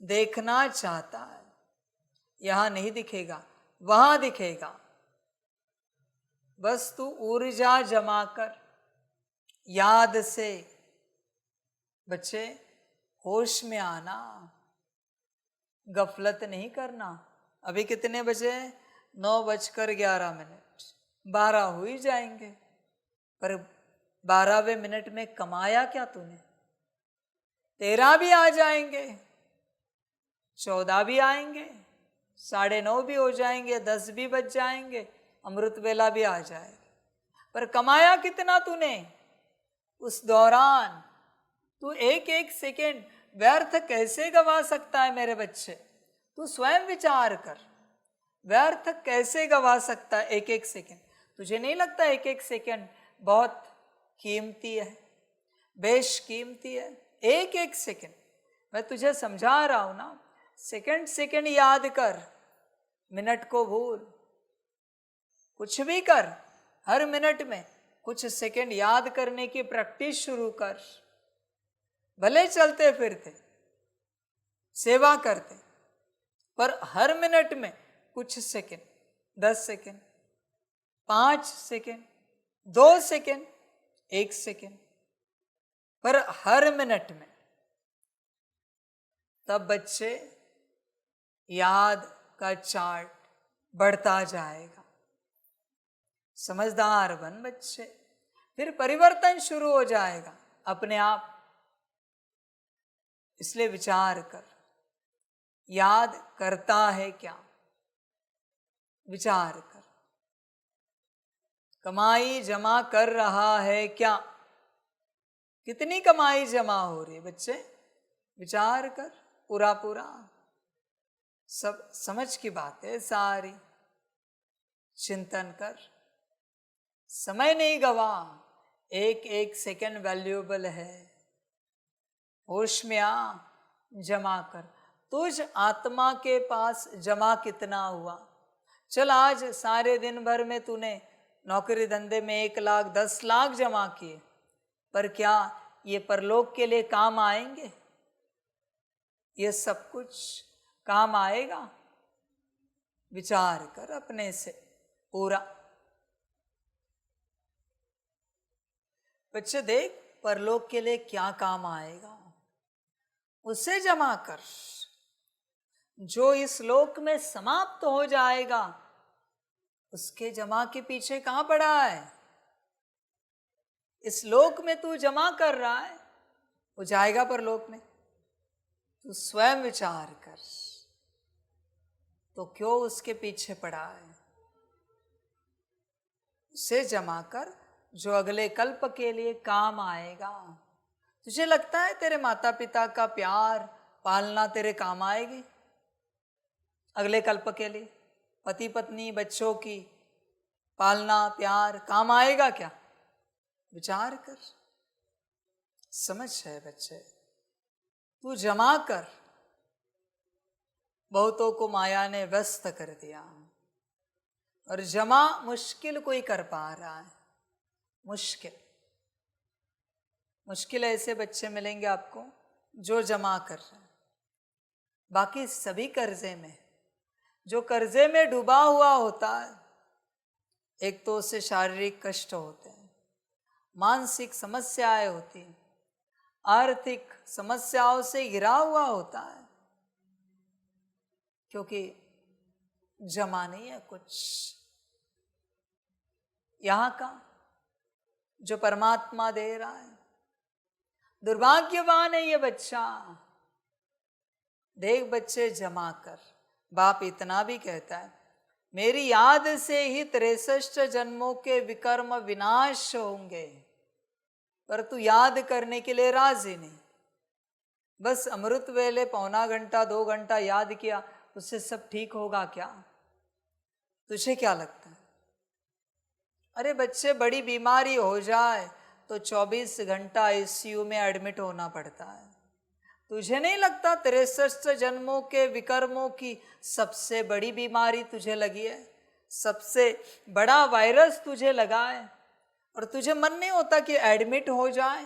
देखना चाहता है। यहां नहीं दिखेगा, वहां दिखेगा। बस तू ऊर्जा जमा कर याद से। बच्चे, होश में आना, गफलत नहीं करना। अभी कितने बजे? 9:11। 12 हो ही जाएंगे, पर 12वें मिनट में कमाया क्या तूने? 13 भी आ जाएंगे, 14 भी आएंगे, 9:30 भी हो जाएंगे, 10 भी बज जाएंगे, अमृत वेला भी आ जाएगी, पर कमाया कितना तूने? उस दौरान तू एक एक सेकेंड व्यर्थ कैसे गवा सकता है मेरे बच्चे? तू स्वयं विचार कर, व्यर्थ कैसे गवा सकता है एक एक सेकेंड? तुझे नहीं लगता एक एक सेकेंड बहुत कीमती है, बेशकीमती है? एक एक सेकेंड मैं तुझे समझा रहा हूं ना। सेकेंड सेकेंड याद कर, मिनट को भूल। कुछ भी कर, हर मिनट में कुछ सेकेंड याद करने की प्रैक्टिस शुरू कर। भले चलते फिरते, सेवा करते, पर हर मिनट में कुछ second, 10 second, 5 second, 2 second, 1 second, पर हर मिनट में। तब बच्चे याद का चार्ट बढ़ता जाएगा। समझदार बन बच्चे, फिर परिवर्तन शुरू हो जाएगा अपने आप। इसलिए विचार कर, याद करता है क्या? विचार कर। कमाई जमा कर रहा है क्या? कितनी कमाई जमा हो रही है बच्चे? विचार कर, पूरा पूरा सब समझ की बात है सारी। चिंतन कर, समय नहीं गवा, एक एक सेकंड वैल्यूएबल है। होश में आ, जमा कर। तुझ आत्मा के पास जमा कितना हुआ? चल आज सारे दिन भर में तूने नौकरी धंधे में 1 लाख 10 लाख जमा किए, पर क्या ये परलोक के लिए काम आएंगे? ये सब कुछ काम आएगा? विचार कर अपने से पूरा। बच्चे देख, परलोक के लिए क्या काम आएगा उसे जमा कर। जो इस लोक में समाप्त हो जाएगा उसके जमा के पीछे कहां पड़ा है? इस लोक में तू जमा कर रहा है, वो जाएगा परलोक में। तू स्वयं विचार कर, तो क्यों उसके पीछे पड़ा है? उसे जमा कर जो अगले कल्प के लिए काम आएगा। तुझे लगता है तेरे माता पिता का प्यार पालना तेरे काम आएगी अगले कल्प के लिए? पति पत्नी बच्चों की पालना प्यार काम आएगा क्या? विचार कर, समझ है बच्चे। तू जमा कर। बहुतों को माया ने व्यस्त कर दिया, और जमा मुश्किल कोई कर पा रहा है। मुश्किल मुश्किल ऐसे बच्चे मिलेंगे आपको जो जमा कर रहे हैं। बाकी सभी कर्जे में, जो कर्जे में डूबा हुआ होता है, एक तो उससे शारीरिक कष्ट होते हैं, मानसिक समस्याएं होती हैं, आर्थिक समस्याओं से घिरा हुआ होता है, क्योंकि जमा नहीं है कुछ। यहां का जो परमात्मा दे रहा है, दुर्भाग्यवान है ये बच्चा। देख बच्चे, जमा कर। बाप इतना भी कहता है, मेरी याद से ही 63 जन्मों के विकर्म विनाश होंगे, पर तू याद करने के लिए राजी नहीं। बस अमृत वेले 1.25 घंटा 2 घंटा याद किया, उससे सब ठीक होगा क्या? तुझे क्या लगता है? अरे बच्चे, बड़ी बीमारी हो जाए तो 24 घंटा आईसीयू में एडमिट होना पड़ता है। तुझे नहीं लगता 63 जन्मों के विकर्मों की सबसे बड़ी बीमारी तुझे लगी है? सबसे बड़ा वायरस तुझे लगा है, और तुझे मन नहीं होता कि एडमिट हो जाए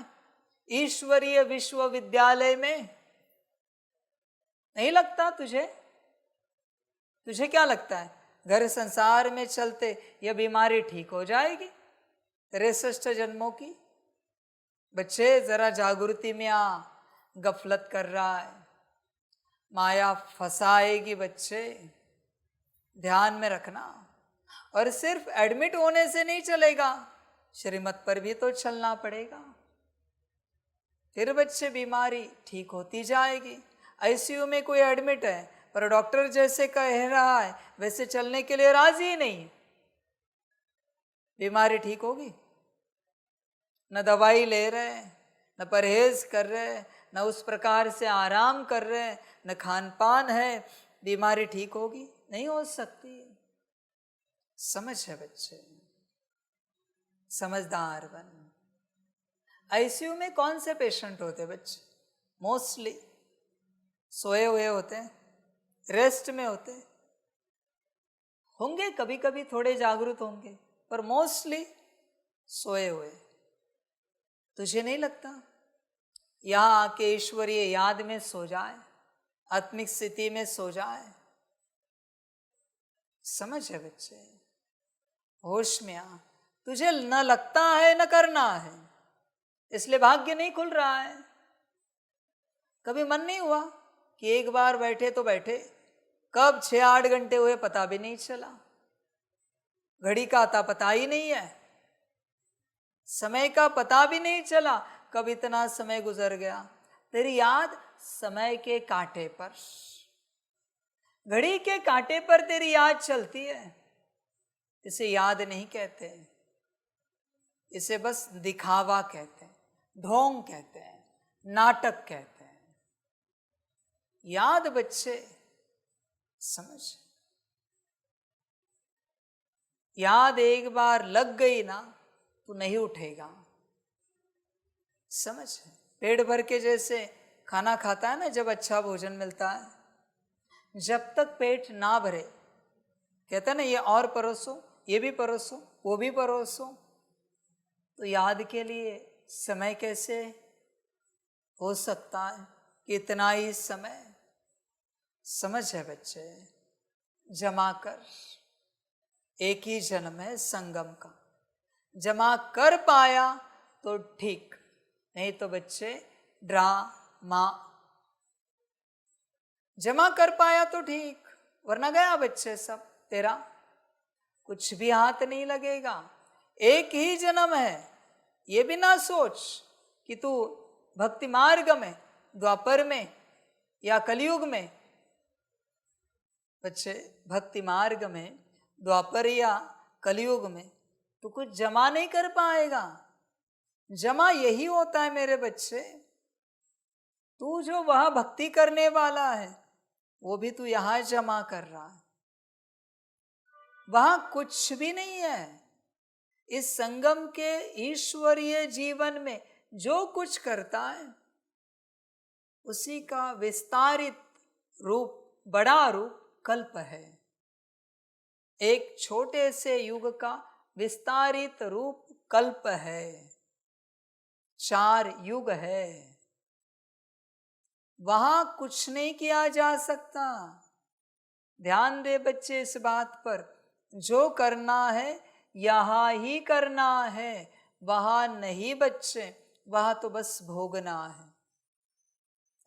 ईश्वरीय विश्वविद्यालय में? नहीं लगता तुझे? तुझे क्या लगता है घर संसार में चलते यह बीमारी ठीक हो जाएगी 63 जन्मों की? बच्चे जरा जागृति में आ, गफलत कर रहा है, माया फंसाएगी बच्चे, ध्यान में रखना। और सिर्फ एडमिट होने से नहीं चलेगा, श्रीमत पर भी तो चलना पड़ेगा। फिर बच्चे बीमारी ठीक होती जाएगी। आईसीयू में कोई एडमिट है, पर डॉक्टर जैसे कह रहा है वैसे चलने के लिए राजी ही नहीं, बीमारी ठीक होगी? न दवाई ले रहे, न परहेज कर रहे, न उस प्रकार से आराम कर रहे, न खान पान है, बीमारी ठीक होगी? नहीं हो सकती। समझ है बच्चे, समझदार बन। आईसीयू में कौन से पेशेंट होते बच्चे? मोस्टली सोए हुए होते हैं, रेस्ट में होते होंगे, कभी कभी थोड़े जागरूक होंगे, पर मोस्टली सोए हुए। तुझे नहीं लगता यहां आके ईश्वरीय याद में सो जाए, आत्मिक स्थिति में सो जाए? समझ है बच्चे, होश में आ। तुझे न लगता है न करना है, इसलिए भाग्य नहीं खुल रहा है। कभी मन नहीं हुआ कि एक बार बैठे तो बैठे, कब 6-8 घंटे हुए पता भी नहीं चला, घड़ी का आता पता ही नहीं है, समय का पता भी नहीं चला, कब इतना समय गुजर गया। तेरी याद समय के कांटे पर, घड़ी के कांटे पर तेरी याद चलती है, इसे याद नहीं कहते, इसे बस दिखावा कहते हैं, ढोंग कहते हैं, नाटक कहते हैं। याद बच्चे, समझ, याद एक बार लग गई ना तो नहीं उठेगा। समझ, पेट भर के जैसे खाना खाता है ना, जब अच्छा भोजन मिलता है, जब तक पेट ना भरे, कहते हैं ना ये और परोसो, ये भी परोसो, वो भी परोसो, तो याद के लिए समय कैसे हो सकता है कि इतना ही समय? समझ है बच्चे, जमा कर, एक ही जन्म है संगम का, जमा कर पाया तो ठीक, नहीं तो बच्चे ड्रामा। जमा कर पाया तो ठीक, वरना गया बच्चे सब तेरा, कुछ भी हाथ नहीं लगेगा। एक ही जन्म है, ये भी ना सोच कि तू भक्ति मार्ग में, द्वापर में या कलयुग में। बच्चे भक्ति मार्ग में, द्वापर या कलयुग में तो कुछ जमा नहीं कर पाएगा। जमा यही होता है मेरे बच्चे, तू जो वह भक्ति करने वाला है वो भी तू यहां जमा कर रहा है, वहां कुछ भी नहीं है। इस संगम के ईश्वरीय जीवन में जो कुछ करता है उसी का विस्तारित रूप, बड़ा रूप कल्प है। एक छोटे से युग का विस्तारित रूप कल्प है, 4 युग है, वहां कुछ नहीं किया जा सकता। ध्यान दे बच्चे इस बात पर, जो करना है यहां ही करना है, वहां नहीं बच्चे, वहां तो बस भोगना है।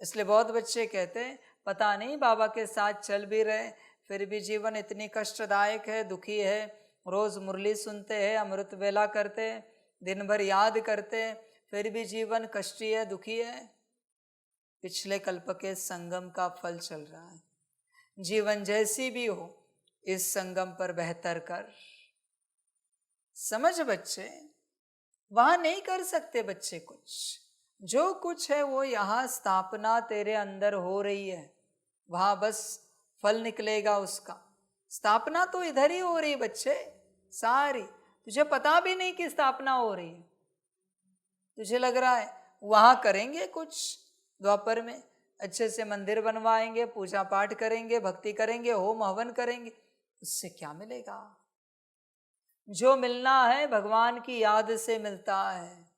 इसलिए बहुत बच्चे कहते हैं पता नहीं बाबा के साथ चल भी रहे फिर भी जीवन इतनी कष्टदायक है, दुखी है, रोज मुरली सुनते हैं, अमृत वेला करते हैं, दिन भर याद करते हैं, फिर भी जीवन कष्टी है, दुखी है। पिछले कल्प के संगम का फल चल रहा है। जीवन जैसी भी हो इस संगम पर बेहतर कर। समझ बच्चे, वहां नहीं कर सकते बच्चे कुछ, जो कुछ है वो यहाँ स्थापना तेरे अंदर हो रही है, वहां बस फल निकलेगा उसका। स्थापना तो इधर ही हो रही बच्चे सारी, तुझे पता भी नहीं कि स्थापना हो रही है। तुझे लग रहा है वहां करेंगे कुछ, द्वापर में अच्छे से मंदिर बनवाएंगे, पूजा पाठ करेंगे, भक्ति करेंगे, होम हवन करेंगे, उससे क्या मिलेगा? जो मिलना है भगवान की याद से मिलता है।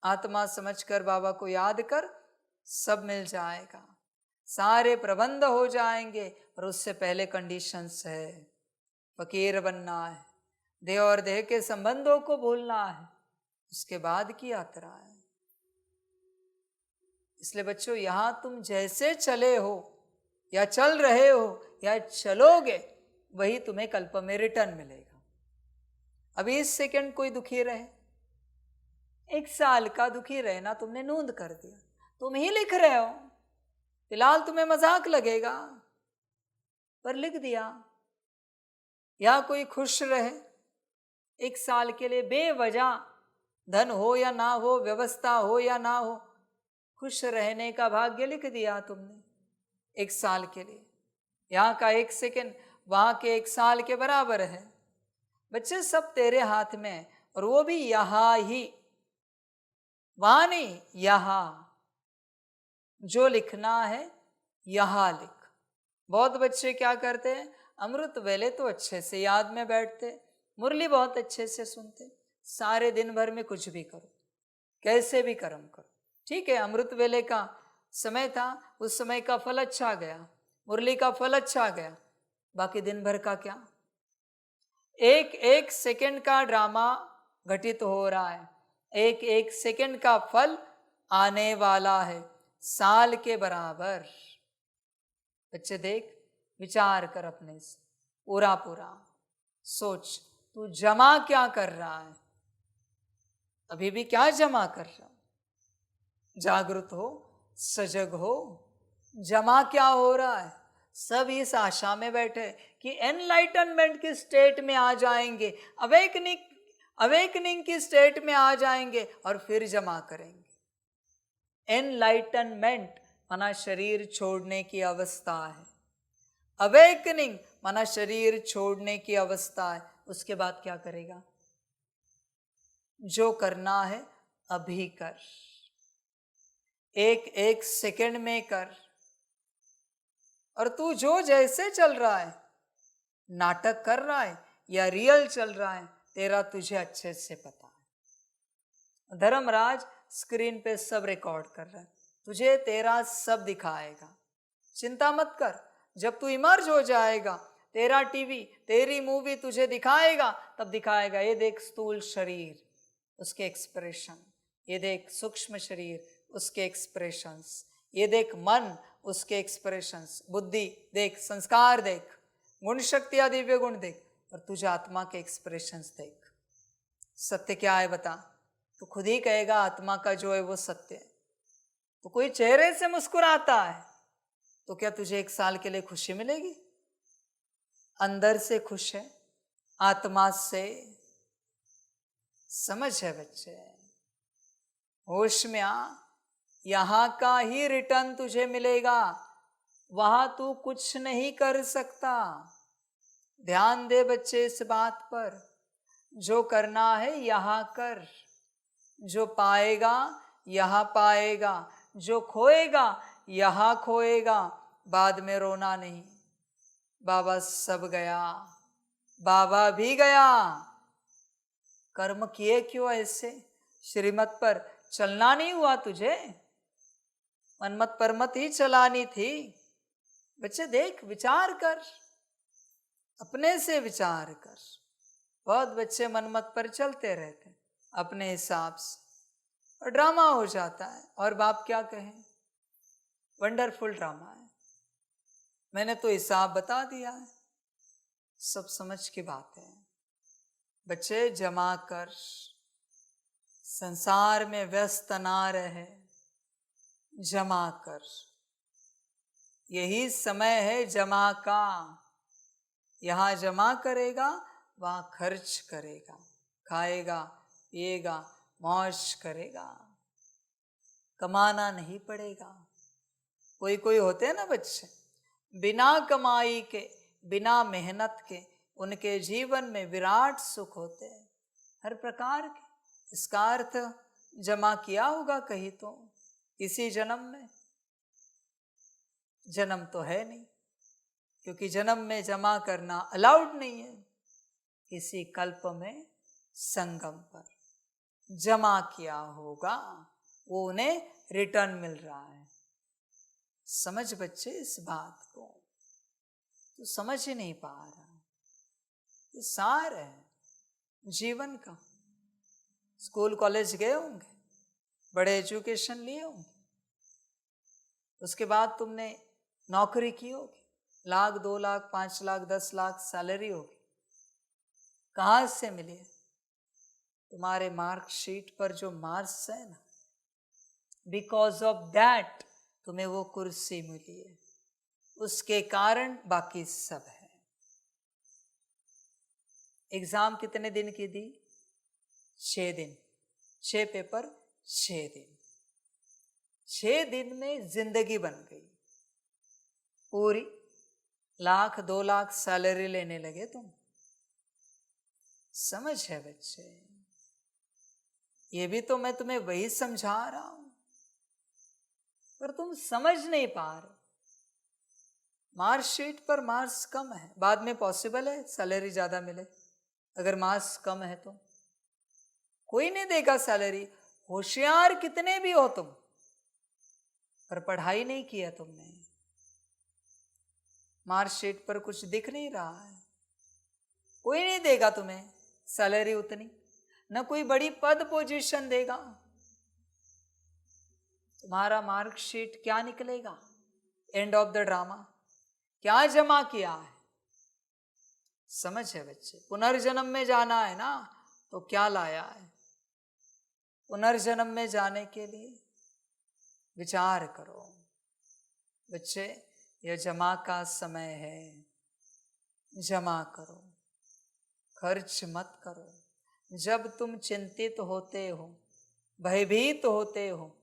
आत्मा समझकर बाबा को याद कर, सब मिल जाएगा, सारे प्रबंध हो जाएंगे। और उससे पहले कंडीशंस है, फकीर बनना है, देह और देह के संबंधों को भूलना है, उसके बाद की यात्रा है। इसलिए बच्चों, यहां तुम जैसे चले हो या चल रहे हो या चलोगे, वही तुम्हें कल्प में रिटर्न मिलेगा। अभी इस सेकंड कोई दुखी रहे, 1 साल का दुखी रहे ना, तुमने नूंद कर दिया, तुम ही लिख रहे हो, फिलहाल तुम्हें मजाक लगेगा पर लिख दिया। या कोई खुश रहे 1 साल के लिए, बेवजह, धन हो या ना हो, व्यवस्था हो या ना हो, खुश रहने का भाग्य लिख दिया तुमने 1 साल के लिए। यहाँ का 1 सेकंड वहां के 1 साल के बराबर है। बच्चे सब तेरे हाथ में है, और वो भी यहां ही, वहां नहीं, यहां। जो लिखना है यहां लिख। बहुत बच्चे क्या करते हैं, अमृत वेले तो अच्छे से याद में बैठते, मुरली बहुत अच्छे से सुनते, सारे दिन भर में कुछ भी करो, कैसे भी कर्म करो, ठीक है, अमृत वेले का समय था, उस समय का फल अच्छा गया, मुरली का फल अच्छा गया, बाकी दिन भर का क्या? एक सेकंड का ड्रामा घटित हो रहा है, एक सेकंड का फल आने वाला है, साल के बराबर। बच्चे देख, विचार कर अपने से, पूरा सोच, तू जमा क्या कर रहा है, अभी भी क्या जमा कर रहा? जागृत हो, सजग हो, जमा क्या हो रहा है? सब इस आशा में बैठे कि एनलाइटनमेंट की स्टेट में आ जाएंगे, अवेकनिंग की स्टेट में आ जाएंगे और फिर जमा करेंगे। एनलाइटनमेंट माना शरीर छोड़ने की अवस्था है, अवेकनिंग माना शरीर छोड़ने की अवस्था है। उसके बाद क्या करेगा? जो करना है अभी कर, एक एक सेकंड में कर। और तू जो जैसे चल रहा है, नाटक कर रहा है या रियल चल रहा है, तेरा तुझे अच्छे से पता है। धर्मराज स्क्रीन पे सब रिकॉर्ड कर रहा है, तुझे तेरा सब दिखाएगा। चिंता मत कर, जब तू इमर्ज हो जाएगा, तेरा टीवी, तेरी मूवी तुझे दिखाएगा, तब दिखाएगा ये देख स्थूल शरीर, उसके एक्सप्रेशन, ये देख सूक्ष्म शरीर, उसके एक्सप्रेशंस, ये देख मन, उसके एक्सप्रेशंस, बुद्धि देख, संस्कार देख, गुण शक्ति या दिव्य गुण देख, और तुझे आत्मा के एक्सप्रेशंस देख। सत्य क्या है बता? तो खुद ही कहेगा आत्मा का जो है वो सत्य है। तो कोई चेहरे से मुस्कुराता है तो क्या तुझे 1 साल के लिए खुशी मिलेगी? अंदर से खुश है, आत्मा से। समझ है बच्चे? होश में आ, यहां का ही रिटर्न तुझे मिलेगा, वहां तू कुछ नहीं कर सकता। ध्यान दे बच्चे इस बात पर, जो करना है यहां कर, जो पाएगा यहां पाएगा, जो खोएगा यहां खोएगा। बाद में रोना नहीं, बाबा सब गया, बाबा भी गया। कर्म किए क्यों ऐसे? श्रीमत पर चलना नहीं हुआ तुझे? मनमत परमत ही चलानी थी। बच्चे देख, विचार कर, अपने से विचार कर। बहुत बच्चे मनमत पर चलते रहते अपने हिसाब से, और ड्रामा हो जाता है। और बाप क्या कहें, वंडरफुल ड्रामा है। मैंने तो हिसाब बता दिया है, सब समझ की बात है। बच्चे जमा कर, संसार में व्यस्त ना रहे, जमा कर। यही समय है जमा का। यहां जमा करेगा, वहां खर्च करेगा, खाएगा पिएगा, मौज करेगा, कमाना नहीं पड़ेगा। कोई कोई होते हैं ना बच्चे, बिना कमाई के, बिना मेहनत के, उनके जीवन में विराट सुख होते हैं, हर प्रकार के। इसका अर्थ जमा किया होगा कहीं तो, किसी जन्म में। जन्म तो है नहीं, क्योंकि जन्म में जमा करना अलाउड नहीं है। किसी कल्प में संगम पर जमा किया होगा, वो उन्हें रिटर्न मिल रहा है। समझ बच्चे इस बात को, तो समझ ही नहीं पा रहा। ये सार है जीवन का। स्कूल कॉलेज गए होंगे, बड़े एजुकेशन लिए होंगे, उसके बाद तुमने नौकरी की होगी, 1 लाख 2 लाख 5 लाख 10 लाख सैलरी होगी। कहाँ से मिली है? तुम्हारे मार्कशीट पर जो मार्क्स है ना, बिकॉज ऑफ दैट तुम्हें वो कुर्सी मिली है, उसके कारण बाकी सब है। एग्जाम कितने दिन की दी? 6 दिन, 6 पेपर, 6 दिन। 6 दिन में जिंदगी बन गई पूरी। 1 लाख 2 लाख सैलरी लेने लगे तुम। समझ है बच्चे? ये भी तो मैं तुम्हें वही समझा रहा हूं, पर तुम समझ नहीं पा रहे। मार्कशीट पर मार्क्स कम है, बाद में पॉसिबल है सैलरी ज्यादा मिले। अगर मार्क्स कम है तो कोई नहीं देगा सैलरी, होशियार कितने भी हो तुम, पर पढ़ाई नहीं किया तुमने। मार्कशीट पर कुछ दिख नहीं रहा है, कोई नहीं देगा तुम्हें सैलरी उतनी, न कोई बड़ी पद पोजीशन देगा। तुम्हारा मार्कशीट क्या निकलेगा? End of the drama. क्या जमा किया है? समझ है बच्चे? पुनर्जन्म में जाना है ना, तो क्या लाया है? पुनर्जन्म में जाने के लिए विचार करो बच्चे। यह जमा का समय है, जमा करो, खर्च मत करो। जब तुम चिंतित होते हो, भयभीत होते हो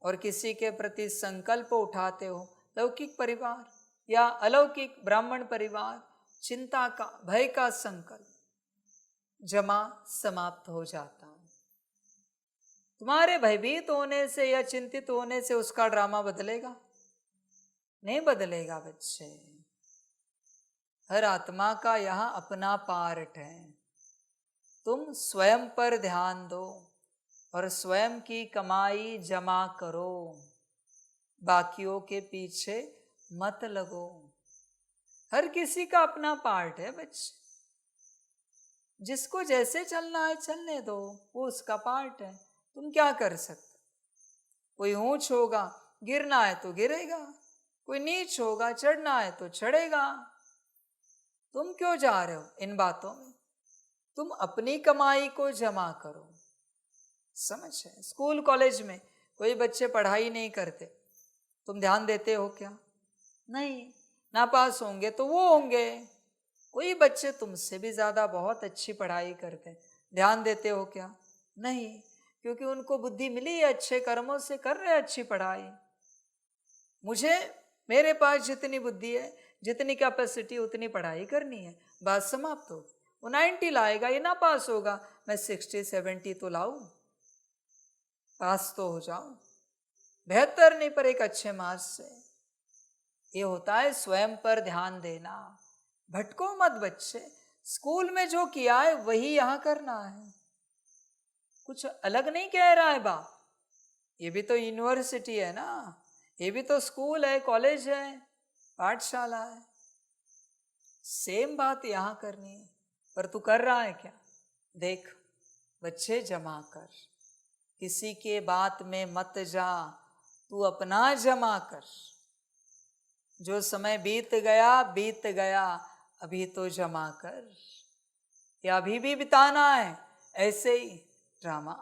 और किसी के प्रति संकल्प उठाते हो, लौकिक परिवार या अलौकिक ब्राह्मण परिवार, चिंता का, भय का संकल्प जमा समाप्त हो जाता है। तुम्हारे भयभीत होने से या चिंतित होने से उसका ड्रामा बदलेगा? नहीं बदलेगा बच्चे। हर आत्मा का यहाँ अपना पार्ट है। तुम स्वयं पर ध्यान दो और स्वयं की कमाई जमा करो, बाकियों के पीछे मत लगो। हर किसी का अपना पार्ट है बच्चे। जिसको जैसे चलना है चलने दो, वो उसका पार्ट है। तुम क्या कर सकते? कोई ऊंच होगा, गिरना है तो गिरेगा, कोई नीच होगा, चढ़ना है तो चढ़ेगा। तुम क्यों जा रहे हो इन बातों में? तुम अपनी कमाई को जमा करो। समझ है? स्कूल कॉलेज में कोई बच्चे पढ़ाई नहीं करते, तुम ध्यान देते हो क्या? नहीं। नापास होंगे तो वो होंगे। कोई बच्चे तुमसे भी ज्यादा बहुत अच्छी पढ़ाई करते, ध्यान देते हो क्या? नहीं, क्योंकि उनको बुद्धि मिली है, अच्छे कर्मों से कर रहे अच्छी पढ़ाई। मेरे पास जितनी बुद्धि है, जितनी कैपेसिटी, उतनी पढ़ाई करनी है, बात समाप्त हो। वो 90 लाएगा, ये ना पास होगा, मैं 60-70 तो लाऊं, पास तो हो जाऊं, बेहतर नहीं पर एक अच्छे मार्क्स से। ये होता है स्वयं पर ध्यान देना। भटको मत बच्चे, स्कूल में जो किया है वही यहाँ करना है। कुछ अलग नहीं कह रहा है बाप। ये भी तो यूनिवर्सिटी है ना, ये भी तो स्कूल है, कॉलेज है, पाठशाला है। सेम बात यहाँ करनी है। पर तू कर रहा है क्या? देख बच्चे, जमा कर, किसी के बात में मत जा, तू अपना जमा कर। जो समय बीत गया, अभी तो जमा कर, या अभी भी बिताना है ऐसे ही ड्रामा।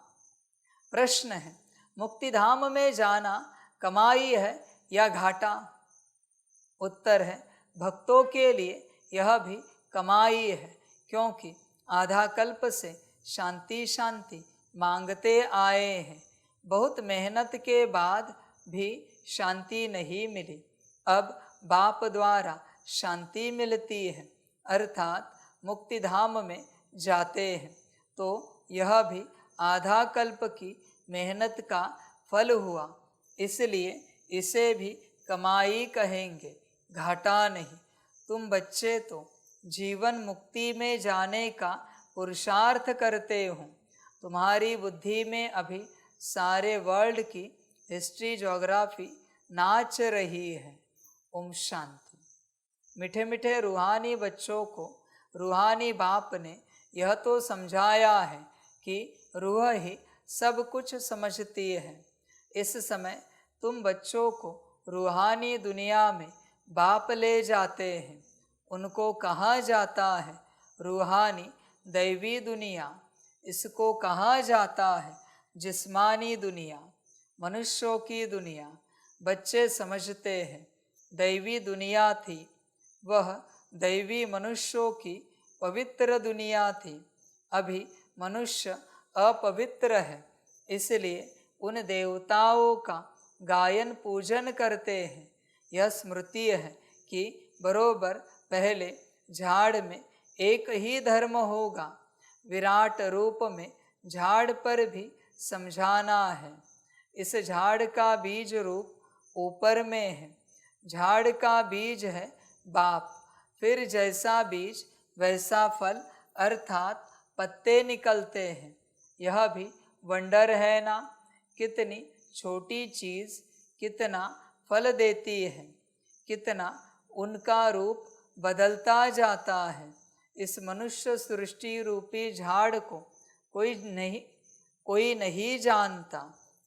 प्रश्न है, मुक्ति धाम में जाना कमाई है या घाटा? उत्तर है, भक्तों के लिए यह भी कमाई है, क्योंकि आधा कल्प से शांति शांति मांगते आए हैं। बहुत मेहनत के बाद भी शांति नहीं मिली, अब बाप द्वारा शांति मिलती है, अर्थात मुक्ति धाम में जाते हैं। तो यह भी आधा कल्प की मेहनत का फल हुआ, इसलिए इसे भी कमाई कहेंगे, घाटा नहीं। तुम बच्चे तो जीवन मुक्ति में जाने का पुरुषार्थ करते हो। तुम्हारी बुद्धि में अभी सारे वर्ल्ड की हिस्ट्री, ज्योग्राफी नाच रही है। ओम शांति। मीठे मीठे रूहानी बच्चों को रूहानी बाप ने यह तो समझाया है कि रूह ही सब कुछ समझती है। इस समय तुम बच्चों को रूहानी दुनिया में बाप ले जाते हैं। उनको कहा जाता है रूहानी दैवी दुनिया, इसको कहा जाता है जिस्मानी दुनिया, मनुष्यों की दुनिया। बच्चे समझते हैं दैवी दुनिया थी, वह दैवी मनुष्यों की पवित्र दुनिया थी। अभी मनुष्य अपवित्र है, इसलिए उन देवताओं का गायन पूजन करते हैं। यह स्मृति है कि बरोबर पहले झाड़ में एक ही धर्म होगा। विराट रूप में झाड़ पर भी समझाना है। इस झाड़ का बीज रूप ऊपर में है। झाड़ का बीज है बाप, फिर जैसा बीज वैसा फल, अर्थात पत्ते निकलते हैं। यह भी वंडर है ना, कितनी छोटी चीज़ कितना फल देती है, कितना उनका रूप बदलता जाता है। इस मनुष्य सृष्टि रूपी झाड़ को कोई नहीं जानता।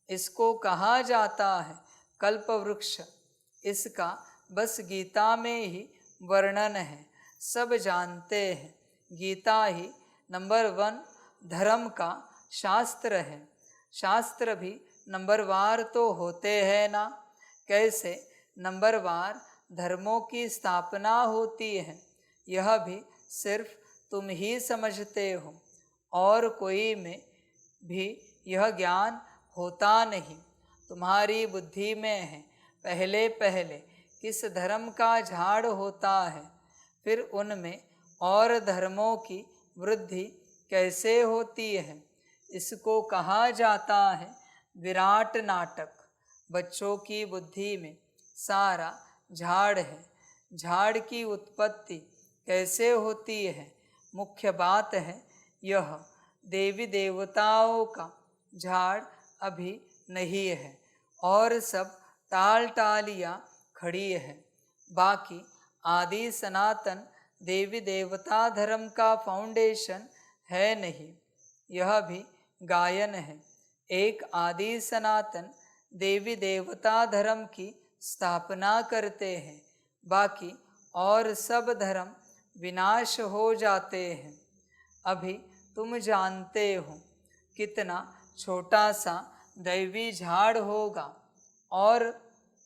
इसको कहा जाता है कल्प वृक्ष। इसका बस गीता में ही वर्णन है, सब जानते हैं। गीता ही नंबर 1 धर्म का शास्त्र है। शास्त्र भी नंबरवार तो होते हैं ना, कैसे नंबरवार धर्मों की स्थापना होती है, यह भी सिर्फ तुम ही समझते हो। और कोई में भी यह ज्ञान होता नहीं। तुम्हारी बुद्धि में है, पहले पहले किस धर्म का झाड़ होता है, फिर उनमें और धर्मों की वृद्धि कैसे होती है। इसको कहा जाता है विराट नाटक। बच्चों की बुद्धि में सारा झाड़ है। झाड़ की उत्पत्ति कैसे होती है, मुख्य बात है यह। देवी देवताओं का झाड़ अभी नहीं है और सब टाल टालियाँ खड़ी है। बाकी आदि सनातन देवी देवता धर्म का फाउंडेशन है नहीं, यह भी गायन है। एक आदि सनातन देवी देवता धर्म की स्थापना करते हैं, बाकी और सब धर्म विनाश हो जाते हैं। अभी तुम जानते हो कितना छोटा सा दैवी झाड़ होगा और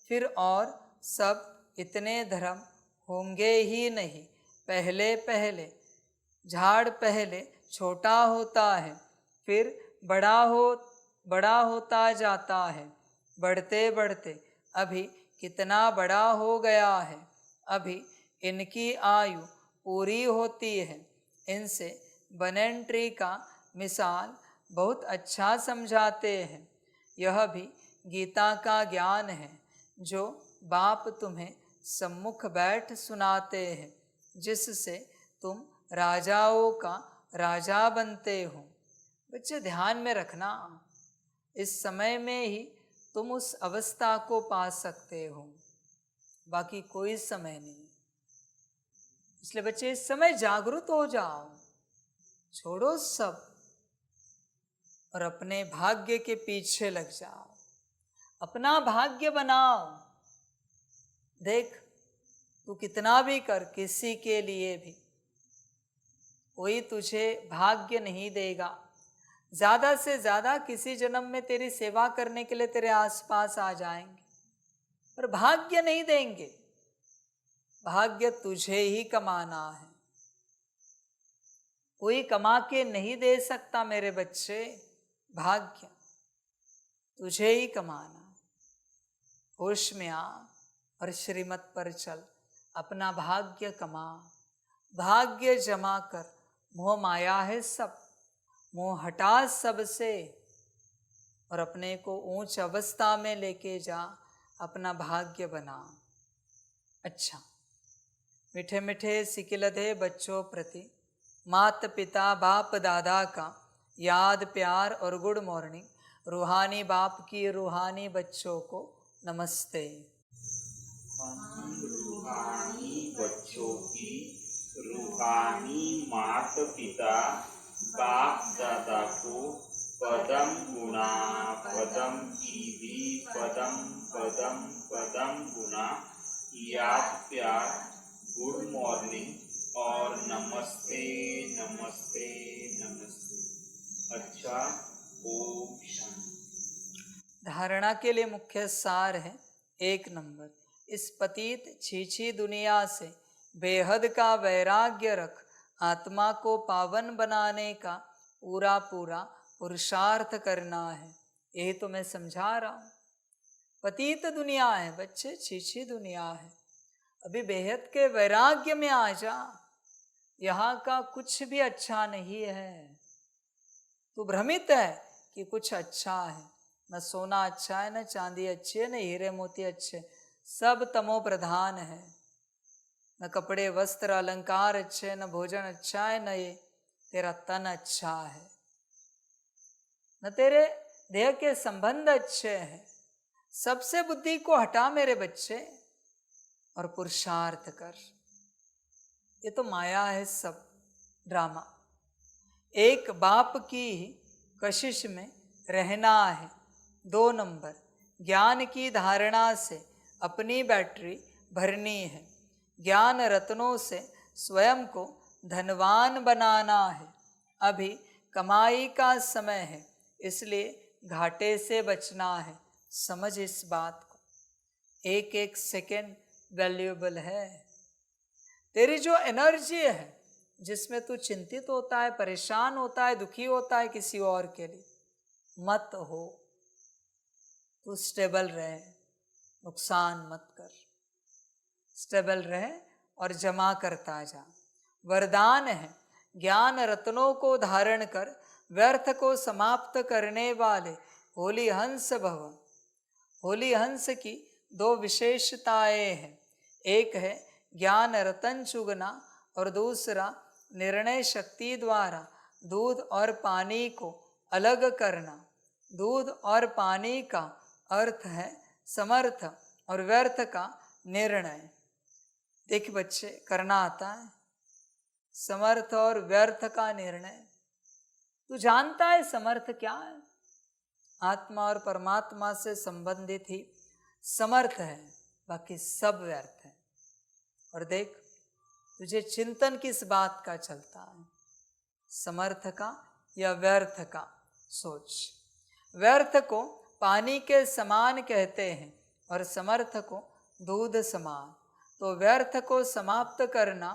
फिर और सब इतने धर्म होंगे ही नहीं। पहले पहले झाड़ पहले छोटा होता है, फिर बड़ा होता जाता है। बढ़ते बढ़ते अभी कितना बड़ा हो गया है। अभी इनकी आयु पूरी होती है। इनसे बनन ट्री का मिसाल बहुत अच्छा समझाते हैं। यह भी गीता का ज्ञान है जो बाप तुम्हें सम्मुख बैठ सुनाते हैं, जिससे तुम राजाओं का राजा बनते हो। बच्चे ध्यान में रखना, इस समय में ही तुम उस अवस्था को पा सकते हो, बाकी कोई समय नहीं। इसलिए बच्चे इस समय जागरूक हो जाओ, छोड़ो सब और अपने भाग्य के पीछे लग जाओ, अपना भाग्य बनाओ। देख, तू कितना भी कर, किसी के लिए भी कोई तुझे भाग्य नहीं देगा। ज़्यादा से ज़्यादा किसी जन्म में तेरी सेवा करने के लिए तेरे आसपास आ जाएंगे, पर भाग्य नहीं देंगे। भाग्य तुझे ही कमाना है, कोई कमा के नहीं दे सकता मेरे बच्चे। भाग्य तुझे ही कमाना। होश में आ और श्रीमत पर चल, अपना भाग्य कमा। भाग्य जमा कर, मोह माया है सब, मोह हटा सबसे और अपने को ऊंच अवस्था में लेके जा, अपना भाग्य बना। अच्छा, मीठे मीठे सिकिलधे बच्चों प्रति माता पिता बाप दादा का याद प्यार और गुड मॉर्निंग। रूहानी बाप की रूहानी बच्चों को नमस्ते। रूहानी बच्चों की रूहानी माता पिता बाप दादा को पदम गुणा पदम कीवी पदम पदम पदम गुणा याद प्यार गुड मॉर्निंग और नमस्ते नमस्ते नमस्ते। अच्छा, ओम शांति। धारणा के लिए मुख्य सार है 1 नंबर, इस पतित छीछी दुनिया से बेहद का वैराग्य रख। आत्मा को पावन बनाने का पूरा पूरा पुरुषार्थ करना है। यही तो मैं समझा रहा हूँ। पतित दुनिया है बच्चे, छीछी दुनिया है। अभी बेहद के वैराग्य में आ जा। यहाँ का कुछ भी अच्छा नहीं है। तू भ्रमित है कि कुछ अच्छा है। न सोना अच्छा है, न चांदी अच्छी है, न हीरे मोती अच्छे, सब तमो प्रधान है। न कपड़े वस्त्र अलंकार अच्छे, न भोजन अच्छा है, न ये तेरा तन अच्छा है, न तेरे देह के संबंध अच्छे हैं। सबसे बुद्धि को हटा मेरे बच्चे और पुरुषार्थ कर। ये तो माया है, सब ड्रामा। एक बाप की ही कशिश में रहना है। 2 नंबर, ज्ञान की धारणा से अपनी बैटरी भरनी है। ज्ञान रत्नों से स्वयं को धनवान बनाना है। अभी कमाई का समय है, इसलिए घाटे से बचना है। समझ इस बात को। एक एक सेकेंड वैल्यूएबल है। तेरी जो एनर्जी है जिसमें तू चिंतित होता है, परेशान होता है, दुखी होता है किसी और के लिए, मत हो। तू स्टेबल रहे, नुकसान मत कर, स्टेबल रहे और जमा करता जा। वरदान है ज्ञान रत्नों को धारण कर व्यर्थ को समाप्त करने वाले होली हंस भव। होली हंस की दो विशेषताएं हैं, एक है ज्ञान रतन चुगना और दूसरा निर्णय शक्ति द्वारा दूध और पानी को अलग करना। दूध और पानी का अर्थ है समर्थ और व्यर्थ का निर्णय। देख बच्चे, करना आता है समर्थ और व्यर्थ का निर्णय। तू जानता है समर्थ क्या है? आत्मा और परमात्मा से संबंधित ही समर्थ है, बाकी सब व्यर्थ है। और देख, तुझे चिंतन किस बात का चलता है, समर्थ का या व्यर्थ का? सोच। व्यर्थ को पानी के समान कहते हैं और समर्थ को दूध समान। तो व्यर्थ को समाप्त करना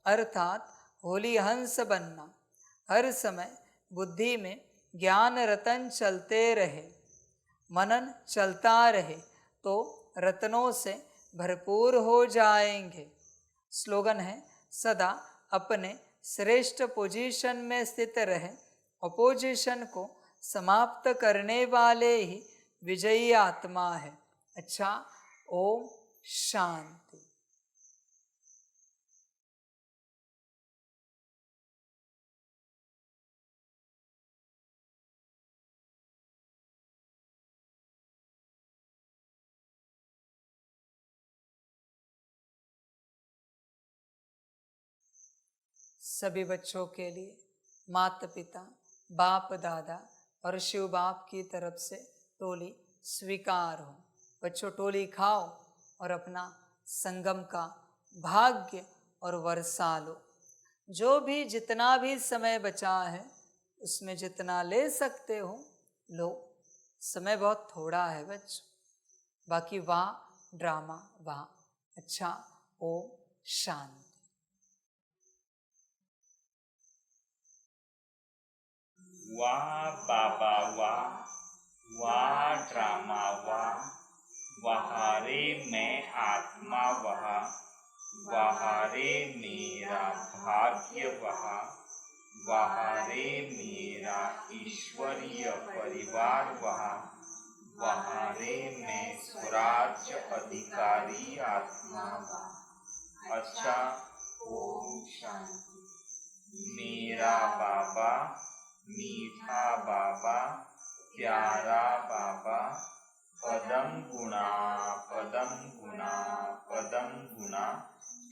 अर्थात होली हंस बनना। हर समय बुद्धि में ज्ञान रतन चलते रहे, मनन चलता रहे तो रत्नों से भरपूर हो जाएंगे। स्लोगन है सदा अपने श्रेष्ठ पोजीशन में स्थित रहे, अपोजिशन को समाप्त करने वाले ही विजयी आत्मा है। अच्छा, ओम शांति। सभी बच्चों के लिए माता पिता, बाप दादा और शिव बाप की तरफ से टोली स्वीकार हो। बच्चों, टोली खाओ और अपना संगम का भाग्य और वर्षा लो। जो भी जितना भी समय बचा है उसमें जितना ले सकते हो लो। समय बहुत थोड़ा है बच्चों, बाकी वाह ड्रामा वाह। अच्छा, ओम शांति। वाह बाबा वाह, वाह ड्रामा वाह, वहारे मैं आत्मा वहा, वहारे मेरा भाग्य वहा, वहारे मेरा ईश्वरीय परिवार वहा, वहारे मैं स्वराज्य अधिकारी आत्मा वहा। अच्छा, ओम शांति। मेरा बाबा, मीठा बाबा, प्यारा बाबा, पदम गुना पदम गुना पदम गुना।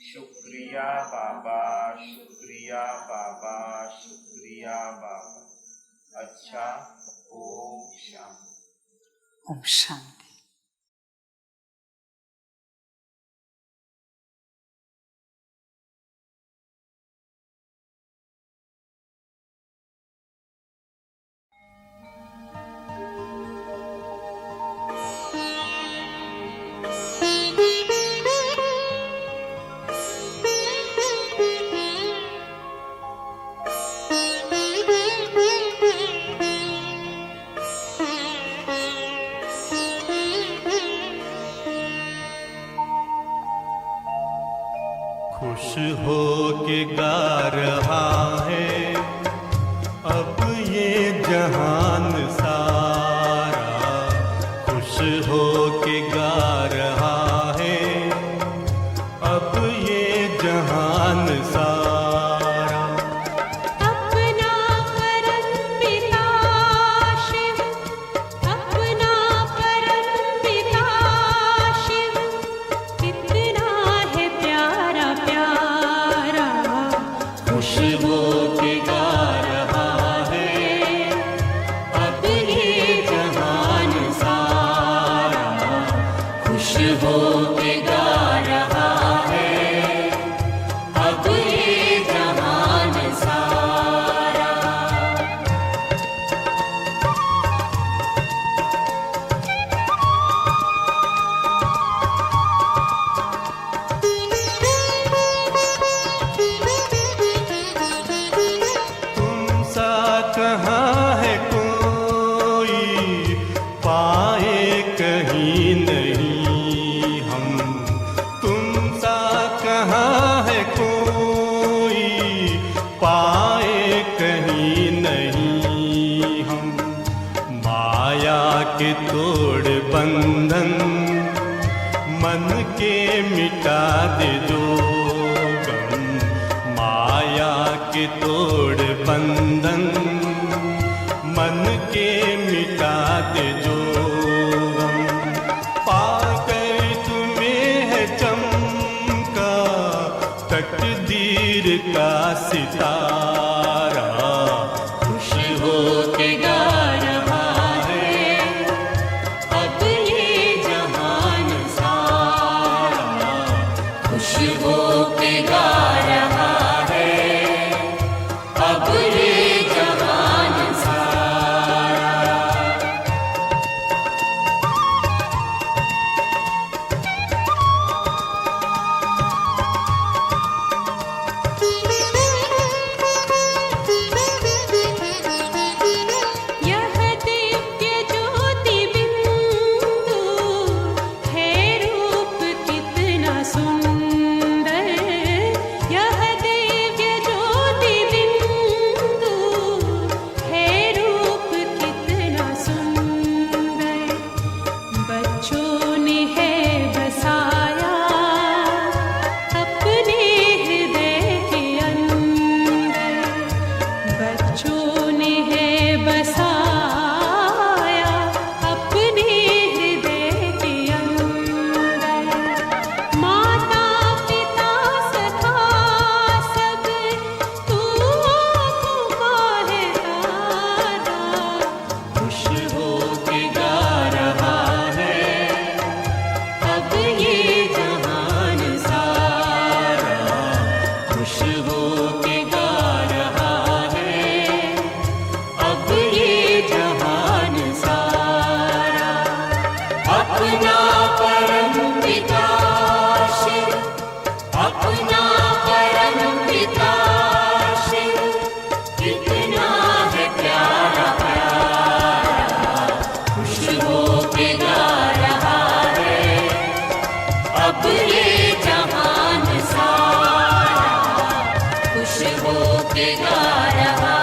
शुक्रिया बाबा, शुक्रिया बाबा, शुक्रिया बाबा। अच्छा, ओम शांति। ओम शांति। खुश हो के गा रहा है अब ये जहान सारा, खुश हो के गा रहा है अब ये जहान सारा। अपना परम पिता शिव, अपना परम पिता शिव, कितना है प्यारा प्यारा। खुश हो के माया के तोड़ बंधन, मन के मिटा दे जो गम। माया के तोड़ बंधन, मन के मिटा दे जो गम। पाकर तुम्हें है चमका तकदीर का सितारा, खुश हो के गा रहा है अब ये जहान सारा। खुश हो के गा रहा है अब ये जहान सारा। यह दिव्य ज्योति बिंदु है रूप कितना सुंदर। यह दिव्य ज्योति बिंदु है रूप कितना सुंदर। बच्चों ने है बसाया अपने हृदय के अंदर। बच्चों ने है बसाया अपने हृदय के अंदर। माता पिता सखा सब तू आँखों का है तारा। खुश हो के गा रहा है अब ये जहान सारा। खुश हो के गा रहा है अब ये जहान सारा। अपना परम पिता शिव, अपना परम पिता शिव, कितना है प्यारा प्यारा। खुश हो के गा रहा है अब ये जहान सारा। खुश हो के गा रहा